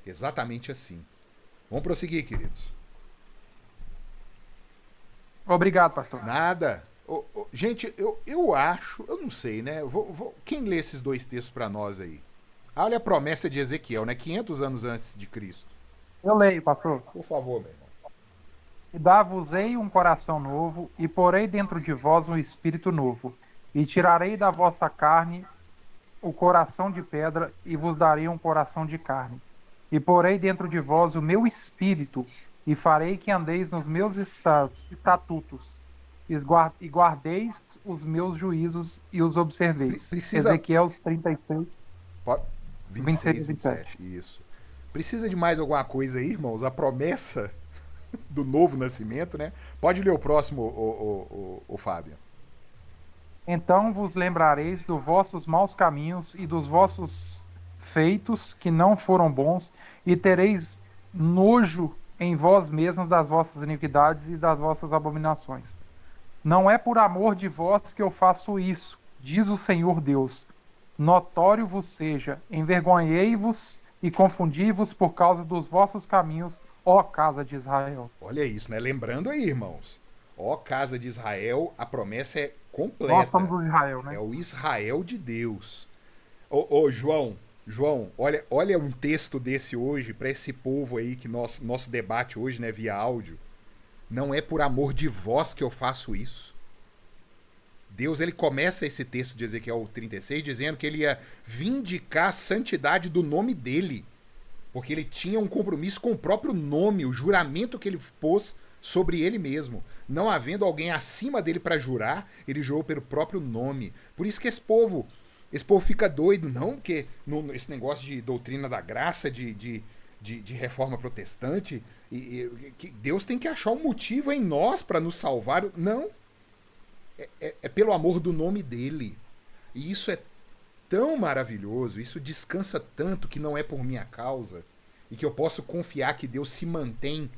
Exatamente assim. Vamos prosseguir, queridos. Obrigado, pastor. Nada. Gente, eu acho, eu não sei, né? Quem lê esses dois textos para nós aí? Olha a promessa de Ezequiel, né? 500 anos antes de Cristo. Eu leio, pastor. Por favor, meu irmão. E dar-vos-ei um coração novo, e porei dentro de vós um espírito novo, e tirarei da vossa carne o coração de pedra, e vos darei um coração de carne. E porei dentro de vós o meu espírito, e farei que andeis nos meus estatutos, e guardeis os meus juízos e os observeis. Ezequiel 36, 26 e 27. Isso. Precisa de mais alguma coisa aí, irmãos? A promessa do novo nascimento, né? Pode ler o próximo, o Fábio. Então vos lembrareis dos vossos maus caminhos e dos vossos feitos que não foram bons, e tereis nojo em vós mesmos das vossas iniquidades e das vossas abominações. Não é por amor de vós que eu faço isso, diz o Senhor Deus. Notório vos seja, envergonhei-vos e confundi-vos por causa dos vossos caminhos, ó casa de Israel. Olha isso, né? Lembrando aí, irmãos. Ó casa de Israel, a promessa é completa. Nós somos o Israel, né? É o Israel de Deus. Ô, João, olha um texto desse hoje para esse povo aí, que nosso debate hoje, né, via áudio. Não é por amor de vós que eu faço isso. Deus, ele começa esse texto de Ezequiel 36 dizendo que ele ia vindicar a santidade do nome dele. Porque ele tinha um compromisso com o próprio nome, o juramento que ele pôs sobre ele mesmo. Não havendo alguém acima dele para jurar, ele jurou pelo próprio nome. Por isso que esse povo fica doido, não? Porque esse negócio de doutrina da graça, de reforma protestante, que Deus tem que achar um motivo em nós para nos salvar. Não. É pelo amor do nome dele. E isso é tão maravilhoso, isso descansa tanto que não é por minha causa, e que eu posso confiar que Deus se mantém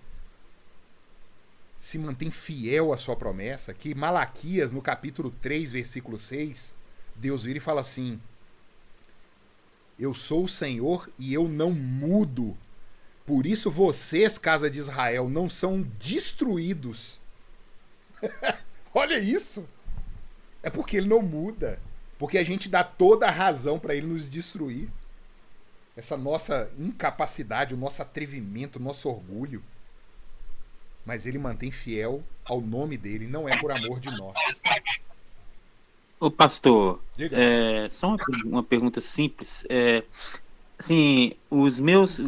fiel à sua promessa, que Malaquias, no capítulo 3, versículo 6, Deus vira e fala assim: eu sou o Senhor e eu não mudo. Por isso vocês, casa de Israel, não são destruídos. Olha isso. É porque ele não muda. Porque a gente dá toda a razão para ele nos destruir. Essa nossa incapacidade, o nosso atrevimento, o nosso orgulho. Mas ele mantém fiel ao nome dele, não é por amor de nós. Ô pastor, Diga. Só uma pergunta simples. Assim, os meus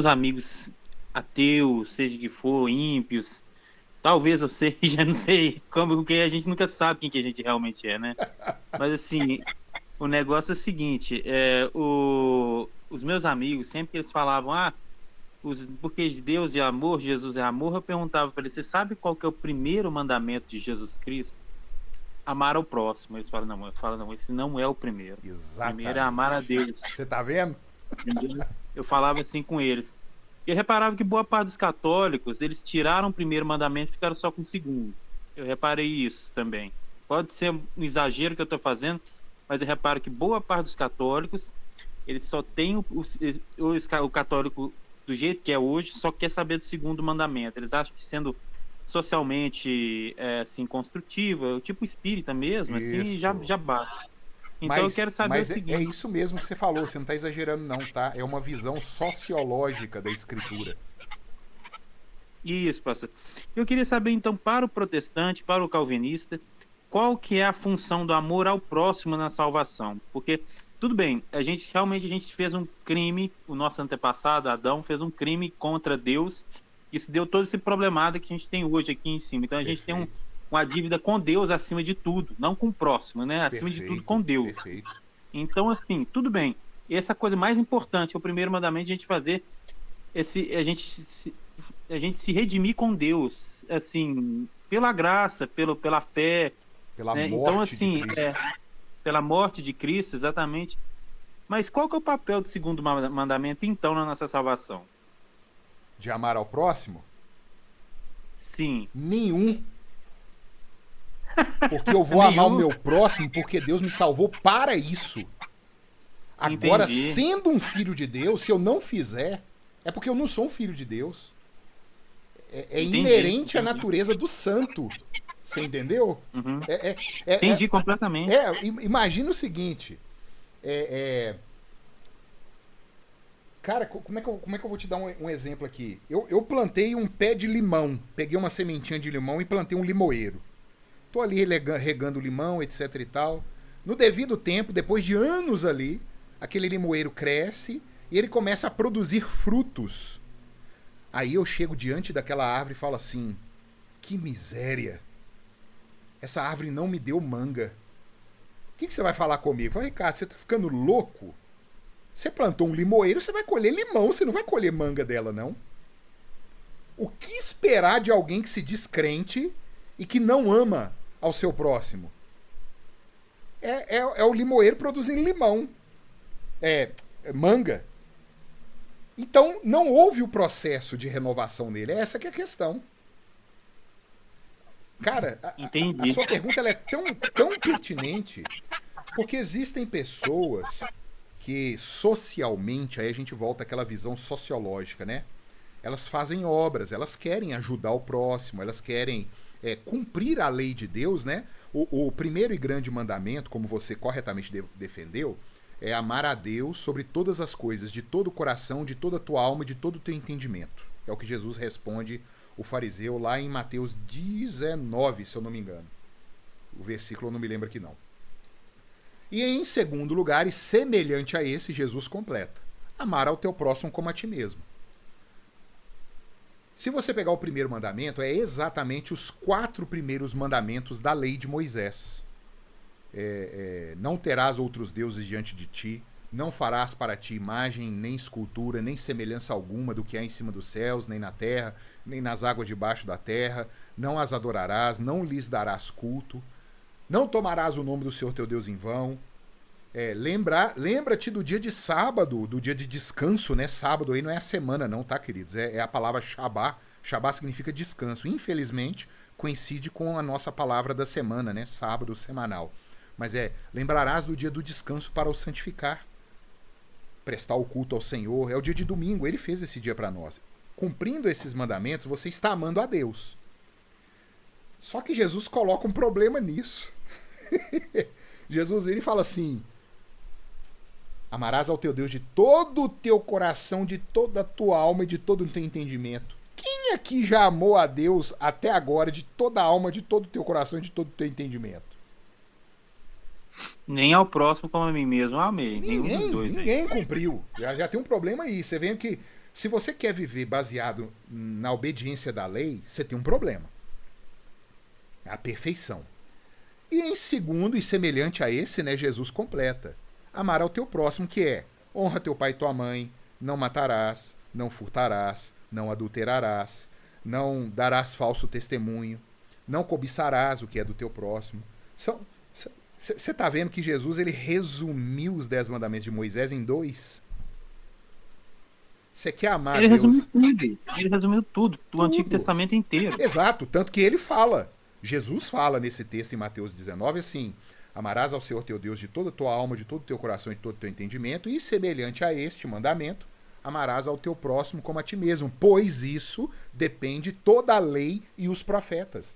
amigos ateus, seja que for, ímpios, talvez eu seja, não sei, porque a gente nunca sabe quem que a gente realmente é, né? Mas assim, o negócio é o seguinte, os meus amigos, sempre que eles falavam, porque Deus é amor, Jesus é amor, eu perguntava para eles: você sabe qual que é o primeiro mandamento de Jesus Cristo? Amar ao próximo. Eles falam, não, esse não é o primeiro. Exatamente. O primeiro é amar a Deus. Você tá vendo? Entendeu? Eu falava assim com eles. Eu reparava que boa parte dos católicos, eles tiraram o primeiro mandamento e ficaram só com o segundo. Eu reparei isso também. Pode ser um exagero que eu estou fazendo, mas eu reparo que boa parte dos católicos, eles só têm o católico do jeito que é hoje, só quer saber do segundo mandamento. Eles acham que sendo socialmente assim, construtivo, tipo espírita mesmo, assim, já basta. Então eu quero saber o seguinte. É isso mesmo que você falou, você não está exagerando não, tá? É uma visão sociológica da escritura. Isso, pastor. Eu queria saber então, para o protestante, para o calvinista, qual que é a função do amor ao próximo na salvação? Porque, tudo bem, a gente fez um crime, o nosso antepassado, Adão, fez um crime contra Deus, isso deu todo esse problemado que a gente tem hoje aqui em cima. Então a gente tem uma dívida com Deus acima de tudo, não com o próximo, né? Acima de tudo com Deus. Perfeito. Então, assim, tudo bem. Essa coisa mais importante, o primeiro mandamento, a gente fazer a gente se redimir com Deus, assim, pela graça, pela fé, Pela né? morte Então, de assim, Cristo. pela morte de Cristo, exatamente. Mas qual que é o papel do segundo mandamento, então, na nossa salvação? De amar ao próximo? Sim. Nenhum. Porque eu vou amar o meu próximo porque Deus me salvou para isso. Agora, Entendi. sendo um filho de Deus, se eu não fizer, é porque eu não sou um filho de Deus. É Entendi, inerente à entendi. natureza do santo. Você entendeu? Uhum. É, Entendi completamente. imagina o seguinte. Cara, como é que eu vou te dar um exemplo aqui? Eu plantei um pé de limão. Peguei uma sementinha de limão e plantei um limoeiro. Tô ali regando limão, etc e tal. No devido tempo, depois de anos ali, aquele limoeiro cresce e ele começa a produzir frutos. Aí eu chego diante daquela árvore e falo assim: que miséria. Essa árvore não me deu manga. O que você vai falar comigo? Fala, Ricardo, você tá ficando louco? Você plantou um limoeiro, você vai colher limão, você não vai colher manga dela, não. O que esperar de alguém que se diz crente e que não ama ao seu próximo? É o limoeiro produzindo limão. Manga. Então, não houve o processo de renovação nele. Essa que é a questão. Cara, a sua pergunta ela é tão pertinente porque existem pessoas que socialmente, aí a gente volta àquela visão sociológica, né? Elas fazem obras, elas querem ajudar o próximo, elas querem cumprir a lei de Deus, né? O primeiro e grande mandamento, como você corretamente defendeu, é amar a Deus sobre todas as coisas, de todo o coração, de toda a tua alma, de todo o teu entendimento. É o que Jesus responde o fariseu lá em Mateus 19, se eu não me engano. O versículo eu não me lembro aqui não. E em segundo lugar, e semelhante a esse, Jesus completa: amar ao teu próximo como a ti mesmo. Se você pegar o primeiro mandamento, é exatamente os 4 primeiros mandamentos da lei de Moisés. Não terás outros deuses diante de ti, não farás para ti imagem, nem escultura, nem semelhança alguma do que há em cima dos céus, nem na terra, nem nas águas debaixo da terra, não as adorarás, não lhes darás culto, não tomarás o nome do Senhor teu Deus em vão. Lembra-te do dia de sábado, do dia de descanso, né? Sábado aí não é a semana não, tá, queridos? É a palavra Shabá. Shabá significa descanso. Infelizmente, coincide com a nossa palavra da semana, né? Sábado semanal. Mas lembrarás do dia do descanso para o santificar. Prestar o culto ao Senhor. É o dia de domingo, ele fez esse dia para nós. Cumprindo esses mandamentos, você está amando a Deus. Só que Jesus coloca um problema nisso. Jesus vira e fala assim: amarás ao teu Deus de todo o teu coração, de toda a tua alma e de todo o teu entendimento. Quem aqui já amou a Deus até agora de toda a alma, de todo o teu coração e de todo o teu entendimento? Nem ao próximo como a mim mesmo eu amei. Nenhum dos dois. Ninguém cumpriu. Já tem um problema aí. Você vê que se você quer viver baseado na obediência da lei, você tem um problema. A perfeição. E em segundo, e semelhante a esse, né, Jesus completa: amar ao teu próximo, que é: honra teu pai e tua mãe, não matarás, não furtarás, não adulterarás, não darás falso testemunho, não cobiçarás o que é do teu próximo. Você está vendo que Jesus ele resumiu os 10 mandamentos de Moisés em 2? Você quer amar a Deus? Ele resumiu tudo, do Antigo Testamento inteiro. Exato, tanto que ele fala. Jesus fala nesse texto em Mateus 19 assim: amarás ao Senhor teu Deus de toda a tua alma, de todo o teu coração e de todo o teu entendimento, e semelhante a este mandamento, amarás ao teu próximo como a ti mesmo, pois isso depende toda a lei e os profetas.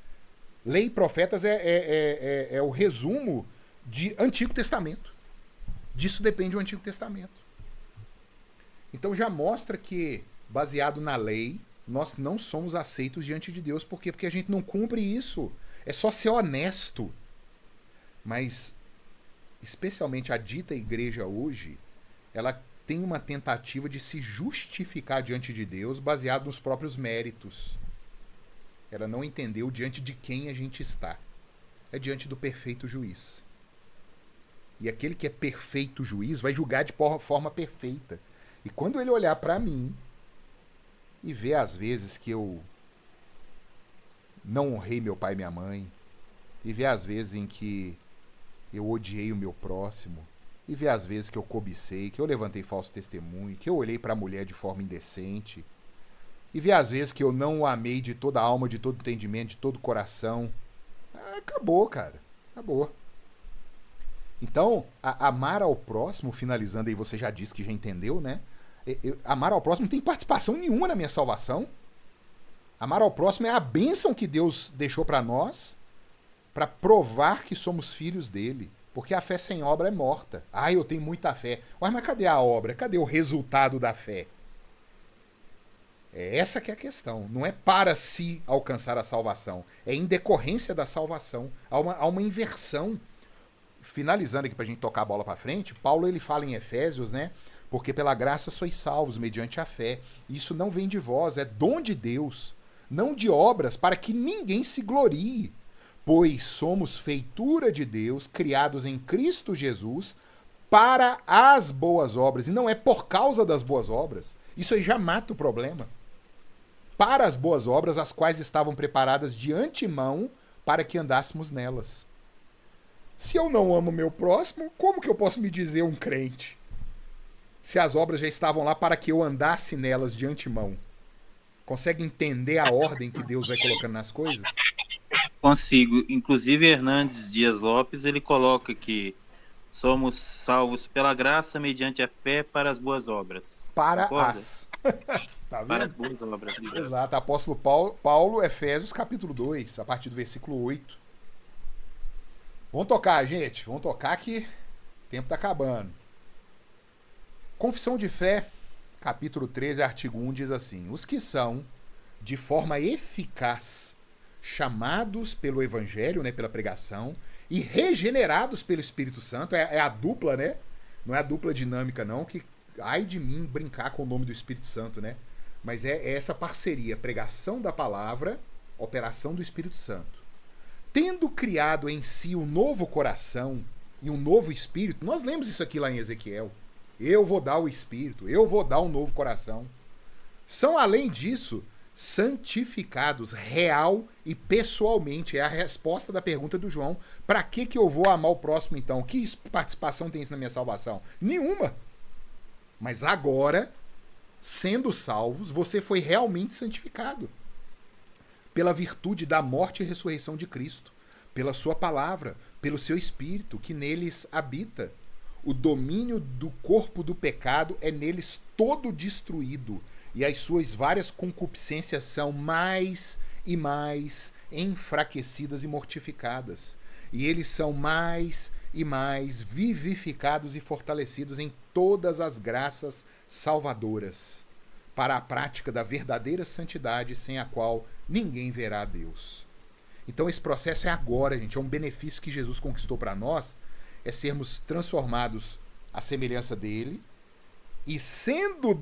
Lei e profetas é o resumo de Antigo Testamento. Disso depende o Antigo Testamento. Então já mostra que, baseado na lei, nós não somos aceitos diante de Deus. Por quê? Porque a gente não cumpre isso. É só ser honesto. Mas, especialmente a dita igreja hoje, ela tem uma tentativa de se justificar diante de Deus baseado nos próprios méritos. Ela não entendeu diante de quem a gente está. É diante do perfeito juiz. E aquele que é perfeito juiz vai julgar de forma perfeita. E quando ele olhar para mim e ver as vezes que eu não honrei meu pai e minha mãe, e ver as vezes em que eu odiei o meu próximo, e ver as vezes que eu cobicei, que eu levantei falso testemunho, que eu olhei para a mulher de forma indecente, e ver as vezes que eu não o amei de toda a alma, de todo entendimento, de todo o coração. Acabou, cara. Acabou. Então, amar ao próximo, finalizando aí, você já disse que já entendeu, né? Amar ao próximo não tem participação nenhuma na minha salvação. Amar ao próximo é a bênção que Deus deixou para nós, para provar que somos filhos dele. Porque a fé sem obra é morta. Eu tenho muita fé. Mas cadê a obra? Cadê o resultado da fé? É essa que é a questão. Não é para se alcançar a salvação. É em decorrência da salvação. Há uma inversão. Finalizando aqui pra gente tocar a bola pra frente, Paulo ele fala em Efésios, né? Porque pela graça sois salvos mediante a fé. Isso não vem de vós, é dom de Deus. Não de obras, para que ninguém se glorie. Pois somos feitura de Deus, criados em Cristo Jesus, para as boas obras. E não é por causa das boas obras. Isso aí já mata o problema. Para as boas obras, as quais estavam preparadas de antemão para que andássemos nelas. Se eu não amo meu próximo, como que eu posso me dizer um crente? Se as obras já estavam lá para que eu andasse nelas de antemão. Consegue entender a ordem que Deus vai colocando nas coisas? Consigo. Inclusive, Hernandes Dias Lopes, ele coloca que somos salvos pela graça mediante a fé para as boas obras. Para Concorda? as. Tá vendo? Para as boas obras. Exato. Apóstolo Paulo, Efésios, capítulo 2, a partir do versículo 8. Vamos tocar, gente. Vamos tocar que o tempo tá acabando. Confissão de Fé, capítulo 13, artigo 1, diz assim: os que são, de forma eficaz, chamados pelo Evangelho, né, pela pregação, e regenerados pelo Espírito Santo, é a dupla, né? Não é a dupla dinâmica, não, que ai de mim brincar com o nome do Espírito Santo, né? Mas é essa parceria, pregação da palavra, operação do Espírito Santo. Tendo criado em si um novo coração e um novo espírito, nós lemos isso aqui lá em Ezequiel. Eu vou dar o espírito, eu vou dar um novo coração. São, além disso, santificados real e pessoalmente. É a resposta da pergunta do João. Para que eu vou amar o próximo então? Que participação tem isso na minha salvação? Nenhuma. Mas agora, sendo salvos, você foi realmente santificado. Pela virtude da morte e ressurreição de Cristo. Pela sua palavra, pelo seu espírito que neles habita. O domínio do corpo do pecado é neles todo destruído, e as suas várias concupiscências são mais e mais enfraquecidas e mortificadas. E eles são mais e mais vivificados e fortalecidos em todas as graças salvadoras, para a prática da verdadeira santidade, sem a qual ninguém verá a Deus. Então esse processo é agora, gente, é um benefício que Jesus conquistou para nós, é sermos transformados à semelhança dele, e sendo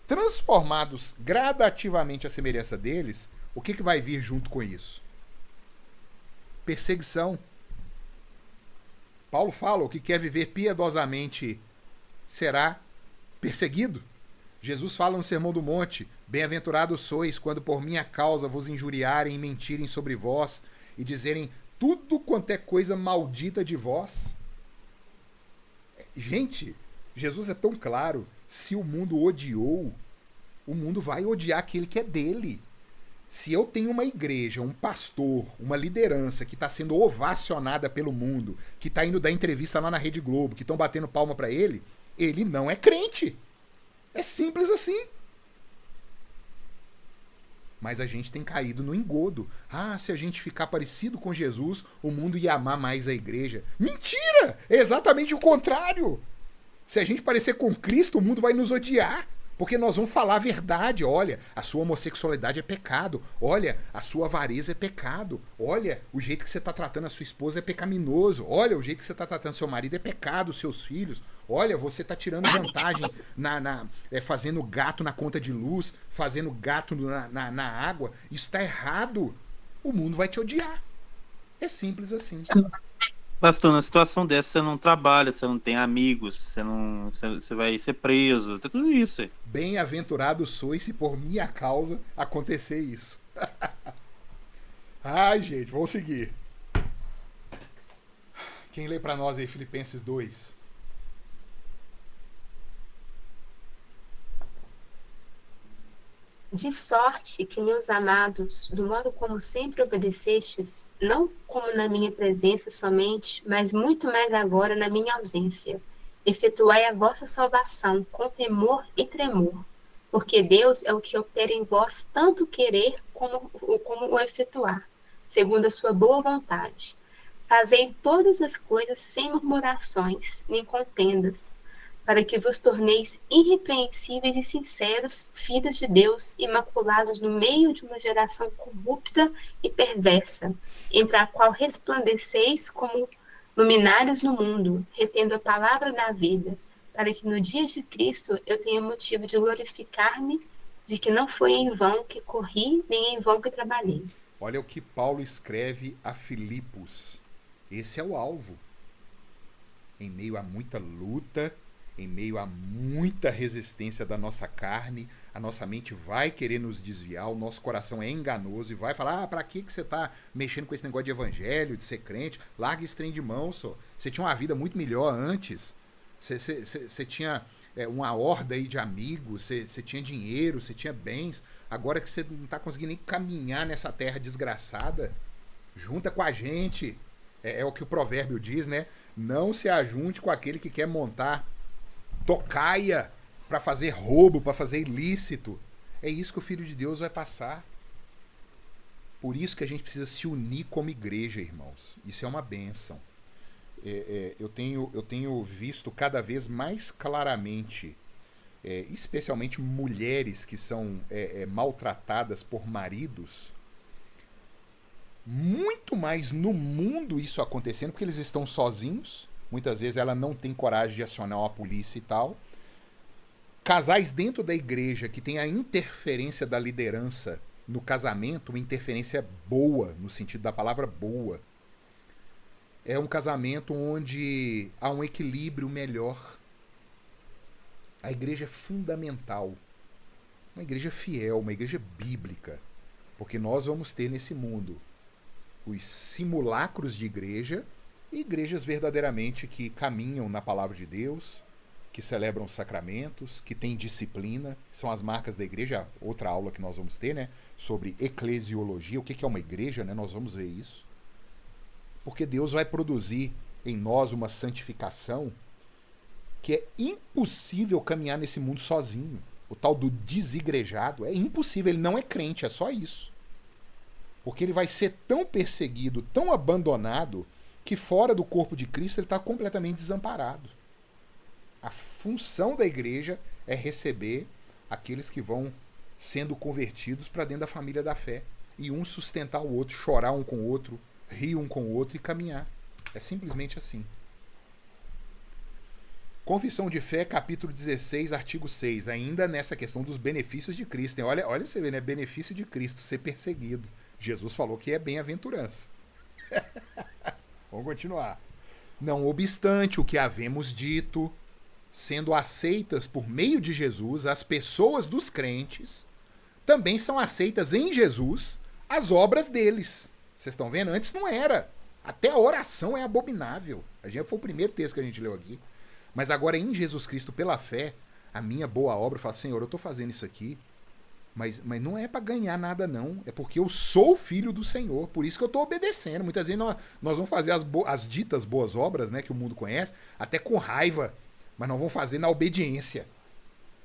transformados gradativamente à semelhança deles, o que vai vir junto com isso? Perseguição. Paulo fala, o que quer viver piedosamente será perseguido. Jesus fala no Sermão do Monte, bem-aventurados sois quando por minha causa vos injuriarem e mentirem sobre vós e dizerem tudo quanto é coisa maldita de vós. Gente, Jesus é tão claro, se o mundo odiou, o mundo vai odiar aquele que é dele. Se eu tenho uma igreja, um pastor, uma liderança que está sendo ovacionada pelo mundo, que está indo dar entrevista lá na Rede Globo, que estão batendo palma para ele não é crente. É simples assim. Mas a gente tem caído no engodo. Se a gente ficar parecido com Jesus, o mundo ia amar mais a igreja. Mentira! É exatamente o contrário. Se a gente parecer com Cristo, o mundo vai nos odiar. Porque nós vamos falar a verdade. Olha, a sua homossexualidade é pecado. Olha, a sua avareza é pecado. Olha, o jeito que você está tratando a sua esposa é pecaminoso. Olha, o jeito que você está tratando seu marido é pecado, seus filhos. Olha, você está tirando vantagem fazendo gato na conta de luz, fazendo gato na água. Isso está errado. O mundo vai te odiar. É simples assim. Pastor, na situação dessa, você não trabalha, você não tem amigos, você vai ser preso, tudo isso. Bem-aventurado sois se por minha causa acontecer isso. Ai, gente, vamos seguir. Quem lê para nós aí Filipenses 2? De sorte que, meus amados, do modo como sempre obedecestes, não como na minha presença somente, mas muito mais agora na minha ausência, efetuai a vossa salvação com temor e tremor, porque Deus é o que opera em vós tanto querer como o efetuar, segundo a sua boa vontade. Fazei todas as coisas sem murmurações, nem contendas, para que vos torneis irrepreensíveis e sinceros, filhos de Deus, imaculados no meio de uma geração corrupta e perversa, entre a qual resplandeceis como luminares no mundo, retendo a palavra da vida, para que no dia de Cristo eu tenha motivo de glorificar-me, de que não foi em vão que corri, nem em vão que trabalhei. Olha o que Paulo escreve a Filipos. Esse é o alvo. Em meio a muita luta, em meio a muita resistência da nossa carne, a nossa mente vai querer nos desviar, o nosso coração é enganoso e vai falar, pra que você tá mexendo com esse negócio de evangelho, de ser crente? Larga esse trem de mão, só. Você tinha uma vida muito melhor antes, você tinha uma horda aí de amigos, você tinha dinheiro, você tinha bens, agora que você não tá conseguindo nem caminhar nessa terra desgraçada, junta com a gente. É o que o provérbio diz, né? Não se ajunte com aquele que quer montar tocaia para fazer roubo, para fazer ilícito. É isso que o Filho de Deus vai passar. Por isso que a gente precisa se unir como igreja, irmãos. Isso é uma bênção. Eu tenho visto cada vez mais claramente, especialmente mulheres que são maltratadas por maridos, muito mais no mundo isso acontecendo, porque eles estão sozinhos. Muitas vezes ela não tem coragem de acionar a polícia e tal. Casais dentro da igreja que tem a interferência da liderança no casamento, uma interferência boa, no sentido da palavra boa. É um casamento onde há um equilíbrio melhor. A igreja é fundamental. Uma igreja fiel, uma igreja bíblica. Porque nós vamos ter nesse mundo os simulacros de igreja e igrejas verdadeiramente que caminham na palavra de Deus, que celebram os sacramentos, que têm disciplina, são as marcas da igreja. Outra aula que nós vamos ter, né, sobre eclesiologia, o que é uma igreja, né, nós vamos ver isso. Porque Deus vai produzir em nós uma santificação que é impossível caminhar nesse mundo sozinho. O tal do desigrejado é impossível, ele não é crente, é só isso. Porque ele vai ser tão perseguido, tão abandonado, que fora do corpo de Cristo ele está completamente desamparado. A função da igreja é receber aqueles que vão sendo convertidos para dentro da família da fé. E um sustentar o outro, chorar um com o outro, rir um com o outro e caminhar. É simplesmente assim. Confissão de Fé, capítulo 16, artigo 6. Ainda nessa questão dos benefícios de Cristo. Olha pra você ver, né? Benefício de Cristo, ser perseguido. Jesus falou que é bem-aventurança. Vamos continuar. Não obstante o que havemos dito, sendo aceitas por meio de Jesus, as pessoas dos crentes, também são aceitas em Jesus as obras deles. Vocês estão vendo? Antes não era. Até a oração é abominável. Foi o primeiro texto que a gente leu aqui. Mas agora em Jesus Cristo, pela fé, a minha boa obra, fala, Senhor, eu estou fazendo isso aqui, mas não é para ganhar nada não, é porque eu sou filho do Senhor, por isso que eu estou obedecendo. Muitas vezes nós vamos fazer as ditas boas obras, né, que o mundo conhece, até com raiva, mas não vamos fazer na obediência.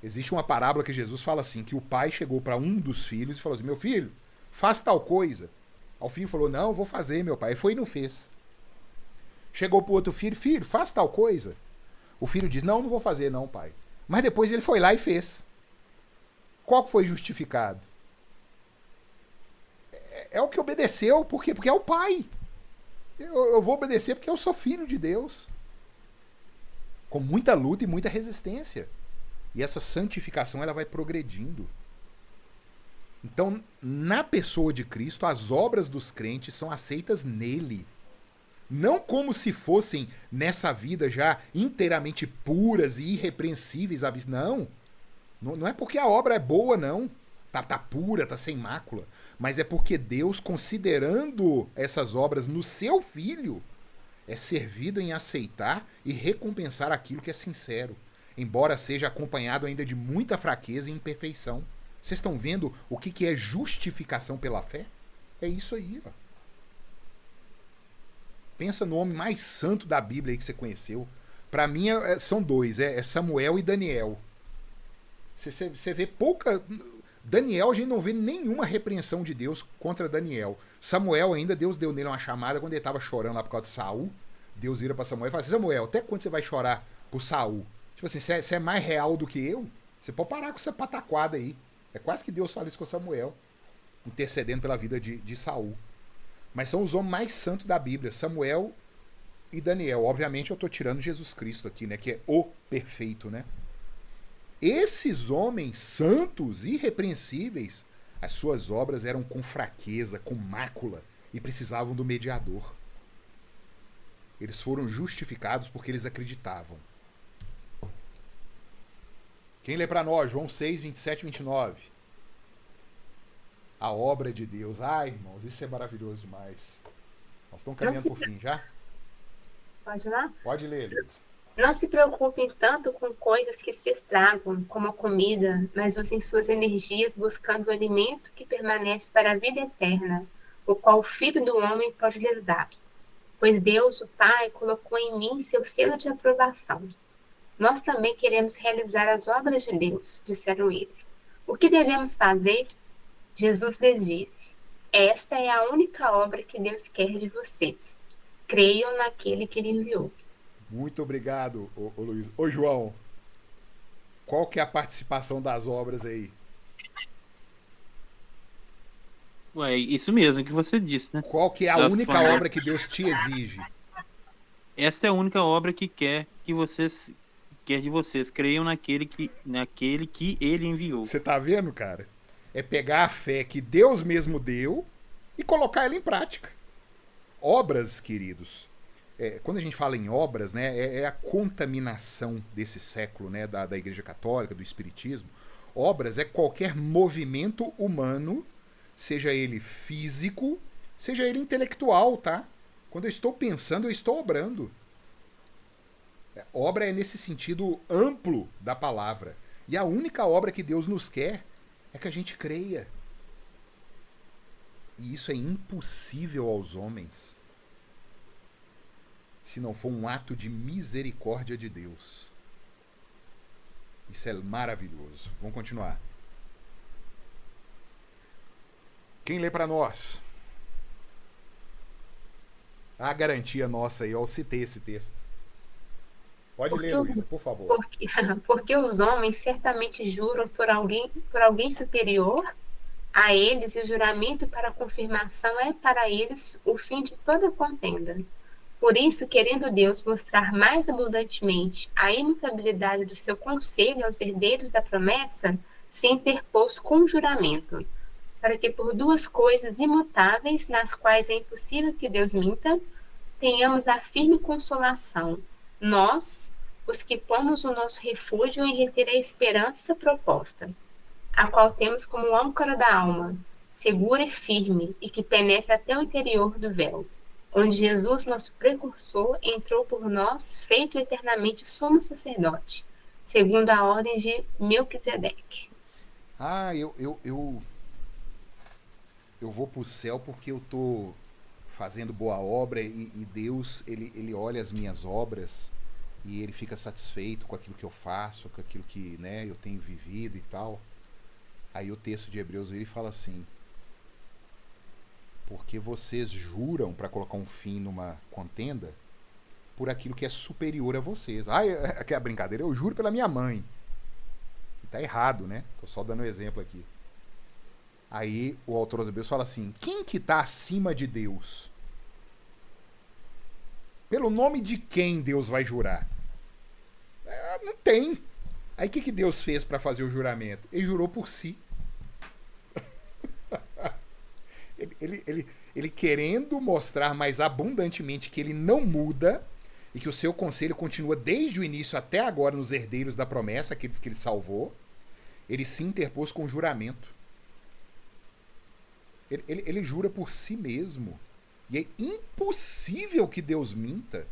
Existe uma parábola que Jesus fala assim, que o pai chegou para um dos filhos e falou assim, meu filho, faz tal coisa. O filho falou, não, eu vou fazer, meu pai. Aí foi e não fez. Chegou para o outro filho, filho, faz tal coisa. O filho diz, não vou fazer não, pai. Mas depois ele foi lá e fez. Qual foi justificado? É o que obedeceu, por quê? Porque é o pai. Eu vou obedecer porque eu sou filho de Deus. Com muita luta e muita resistência. E essa santificação ela vai progredindo. Então, na pessoa de Cristo, as obras dos crentes são aceitas nele. Não como se fossem, nessa vida, já inteiramente puras e irrepreensíveis à vista. Não é porque a obra é boa, não. tá pura, tá sem mácula, mas é porque Deus, considerando essas obras no seu Filho, é servido em aceitar e recompensar aquilo que é sincero, embora seja acompanhado ainda de muita fraqueza e imperfeição. Vocês estão vendo o que é justificação pela fé? É isso aí, ó. Pensa no homem mais santo da Bíblia aí que você conheceu. Para mim são dois, é Samuel e Daniel. Você vê pouca... Daniel, a gente não vê nenhuma repreensão de Deus contra Daniel. Samuel ainda, Deus deu nele uma chamada quando ele estava chorando lá por causa de Saul. Deus vira para Samuel e fala assim, Samuel, até quando você vai chorar por Saul? Tipo assim, você é mais real do que eu? Você pode parar com essa pataquada aí. É quase que Deus fala isso com Samuel, intercedendo pela vida de Saul. Mas são os homens mais santos da Bíblia, Samuel e Daniel. Obviamente eu estou tirando Jesus Cristo aqui, né? Que é o perfeito, né? Esses homens santos, irrepreensíveis, as suas obras eram com fraqueza, com mácula, e precisavam do mediador. Eles foram justificados porque eles acreditavam. Quem lê para nós? João 6, 27 e 29. A obra de Deus. Ai, irmãos, isso é maravilhoso demais. Nós estamos caminhando por fim, já? Pode ir lá? Pode ler, Luiz. Não se preocupem tanto com coisas que se estragam, como a comida, mas usem suas energias buscando o alimento que permanece para a vida eterna, o qual o Filho do Homem pode lhes dar. Pois Deus, o Pai, colocou em mim seu selo de aprovação. Nós também queremos realizar as obras de Deus, disseram eles. O que devemos fazer? Jesus lhes disse, esta é a única obra que Deus quer de vocês. Creiam naquele que ele enviou. Muito obrigado, ô Luiz. Ô João, qual que é a participação das obras aí? Ué, isso mesmo que você disse, né? Qual que é a única obra que Deus te exige? Essa é a única obra que quer de vocês. Creiam naquele que ele enviou. Você tá vendo, cara? É pegar a fé que Deus mesmo deu e colocar ela em prática. Obras, queridos, quando a gente fala em obras, né, é a contaminação desse século, né, da Igreja Católica, do Espiritismo. Obras é qualquer movimento humano, seja ele físico, seja ele intelectual, tá? Quando eu estou pensando, eu estou obrando. Obra é nesse sentido amplo da palavra. E a única obra que Deus nos quer é que a gente creia. E isso é impossível aos homens se não for um ato de misericórdia de Deus. Isso é maravilhoso. Vamos continuar. Quem lê para nós? A garantia nossa aí, eu citei esse texto. Pode ler, Luiz, por favor. Porque os homens certamente juram por alguém superior a eles, e o juramento para a confirmação é para eles o fim de toda contenda. Por isso, querendo Deus mostrar mais abundantemente a imutabilidade do seu conselho aos herdeiros da promessa, se interpôs com juramento, para que por duas coisas imutáveis, nas quais é impossível que Deus minta, tenhamos a firme consolação, nós, os que pomos o nosso refúgio em reter a esperança proposta, a qual temos como âncora da alma, segura e firme, e que penetra até o interior do véu, onde Jesus, nosso precursor, entrou por nós, feito eternamente sumo sacerdote, segundo a ordem de Melquisedeque. Ah, eu vou pro céu porque eu tô fazendo boa obra e Deus, ele olha as minhas obras e ele fica satisfeito com aquilo que eu faço, com aquilo que, né, eu tenho vivido e tal. Aí o texto de Hebreus ele fala assim: porque vocês juram para colocar um fim numa contenda por aquilo que é superior a vocês. Ah, aqui é a brincadeira, eu juro pela minha mãe. Tá errado, né? Tô só dando um exemplo aqui. Aí o autor aos Hebreus fala assim: quem que tá acima de Deus? Pelo nome de quem Deus vai jurar? Não tem. Aí o que Deus fez para fazer o juramento? Ele jurou por si. ele querendo mostrar mais abundantemente que ele não muda e que o seu conselho continua desde o início até agora nos herdeiros da promessa, aqueles que ele salvou, ele se interpôs com juramento. Ele jura por si mesmo. E é impossível que Deus minta.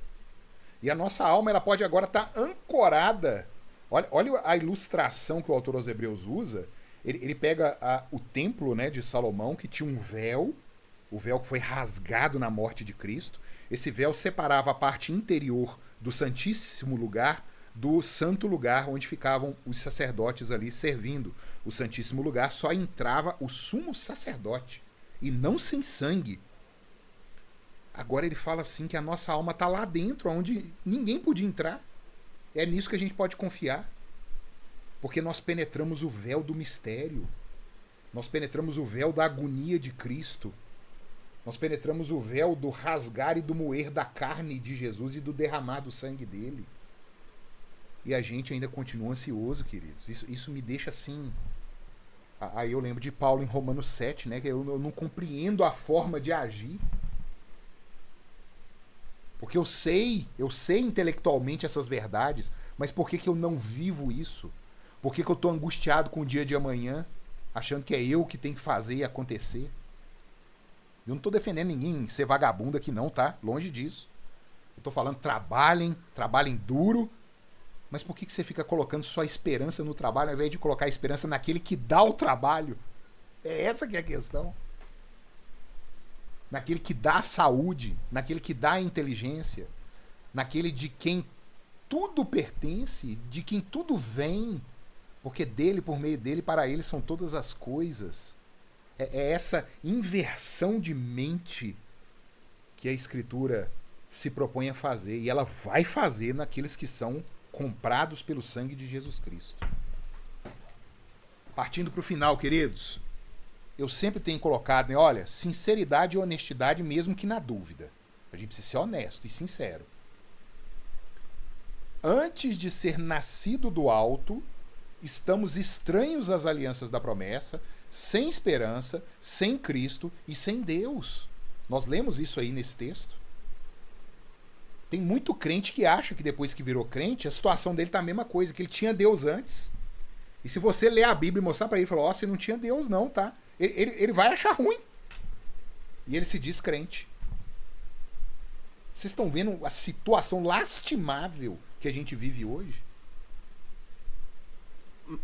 E a nossa alma ela pode agora estar ancorada. Olha a ilustração que o autor aos Hebreus usa. Ele pega o templo, né, de Salomão, que tinha um véu, o véu que foi rasgado na morte de Cristo. Esse véu separava a parte interior do Santíssimo Lugar do Santo Lugar, onde ficavam os sacerdotes ali servindo. O Santíssimo Lugar só entrava o sumo sacerdote, e não sem sangue. Agora ele fala assim que a nossa alma está lá dentro, onde ninguém podia entrar. É nisso que a gente pode confiar. Porque nós penetramos o véu do mistério. Nós penetramos o véu da agonia de Cristo. Nós penetramos o véu do rasgar e do moer da carne de Jesus e do derramar do sangue dele. E a gente ainda continua ansioso, queridos. Isso me deixa assim... Aí eu lembro de Paulo em Romanos 7, né? Que eu não compreendo a forma de agir. Porque eu sei intelectualmente essas verdades, mas por que eu não vivo isso? Por que eu estou angustiado com o dia de amanhã, achando que é eu que tenho que fazer e acontecer? Eu não estou defendendo ninguém ser vagabundo aqui não, tá? Longe disso. Eu estou falando, trabalhem duro, mas por que você fica colocando sua esperança no trabalho ao invés de colocar a esperança naquele que dá o trabalho? É essa que é a questão. Naquele que dá a saúde, naquele que dá a inteligência, naquele de quem tudo pertence, de quem tudo vem, porque dele, por meio dele, para ele são todas as coisas. É essa inversão de mente que a Escritura se propõe a fazer, e ela vai fazer naqueles que são comprados pelo sangue de Jesus Cristo. Partindo para o final, queridos, eu sempre tenho colocado, né, olha, sinceridade e honestidade mesmo que na dúvida. A gente precisa ser honesto e sincero. Antes de ser nascido do alto, estamos estranhos às alianças da promessa, sem esperança, sem Cristo e sem Deus. Nós lemos isso aí nesse texto. Tem muito crente que acha que depois que virou crente, a situação dele tá a mesma coisa, que ele tinha Deus antes. E se você ler a Bíblia e mostrar para ele, falar, ó, você não tinha Deus não, tá? Ele vai achar ruim. E ele se diz crente. Vocês estão vendo a situação lastimável que a gente vive hoje?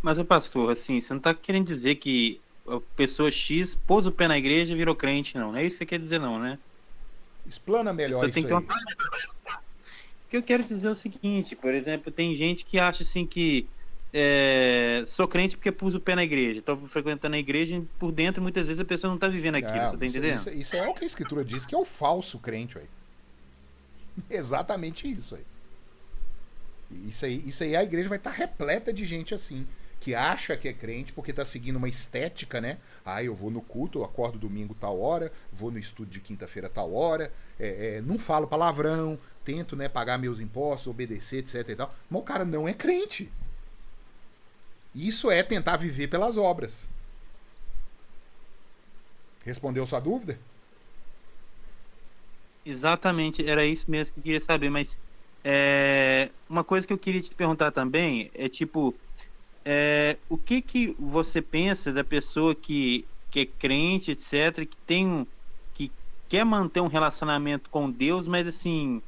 Mas, pastor, assim, você não está querendo dizer que a pessoa X pôs o pé na igreja e virou crente, não. Não é isso que você quer dizer, não, né? Explana melhor isso aí. O que eu quero dizer é o seguinte, por exemplo, tem gente que acha assim que sou crente porque pus o pé na igreja, estou frequentando a igreja e por dentro muitas vezes a pessoa não está vivendo aquilo, você está entendendo? Isso é o que a Escritura diz, que é o falso crente, ué. Exatamente isso aí. Isso aí a igreja vai estar repleta de gente assim, que acha que é crente porque está seguindo uma estética, né? Ah, eu vou no culto, eu acordo domingo tal hora, vou no estudo de quinta-feira tal hora, não falo palavrão, tento, né, pagar meus impostos, obedecer, etc e tal. Mas o cara não é crente. Isso é tentar viver pelas obras. Respondeu sua dúvida? Exatamente, era isso mesmo que eu queria saber, mas uma coisa que eu queria te perguntar também é tipo, o que você pensa da pessoa que é crente, etc, que quer manter um relacionamento com Deus, mas assim,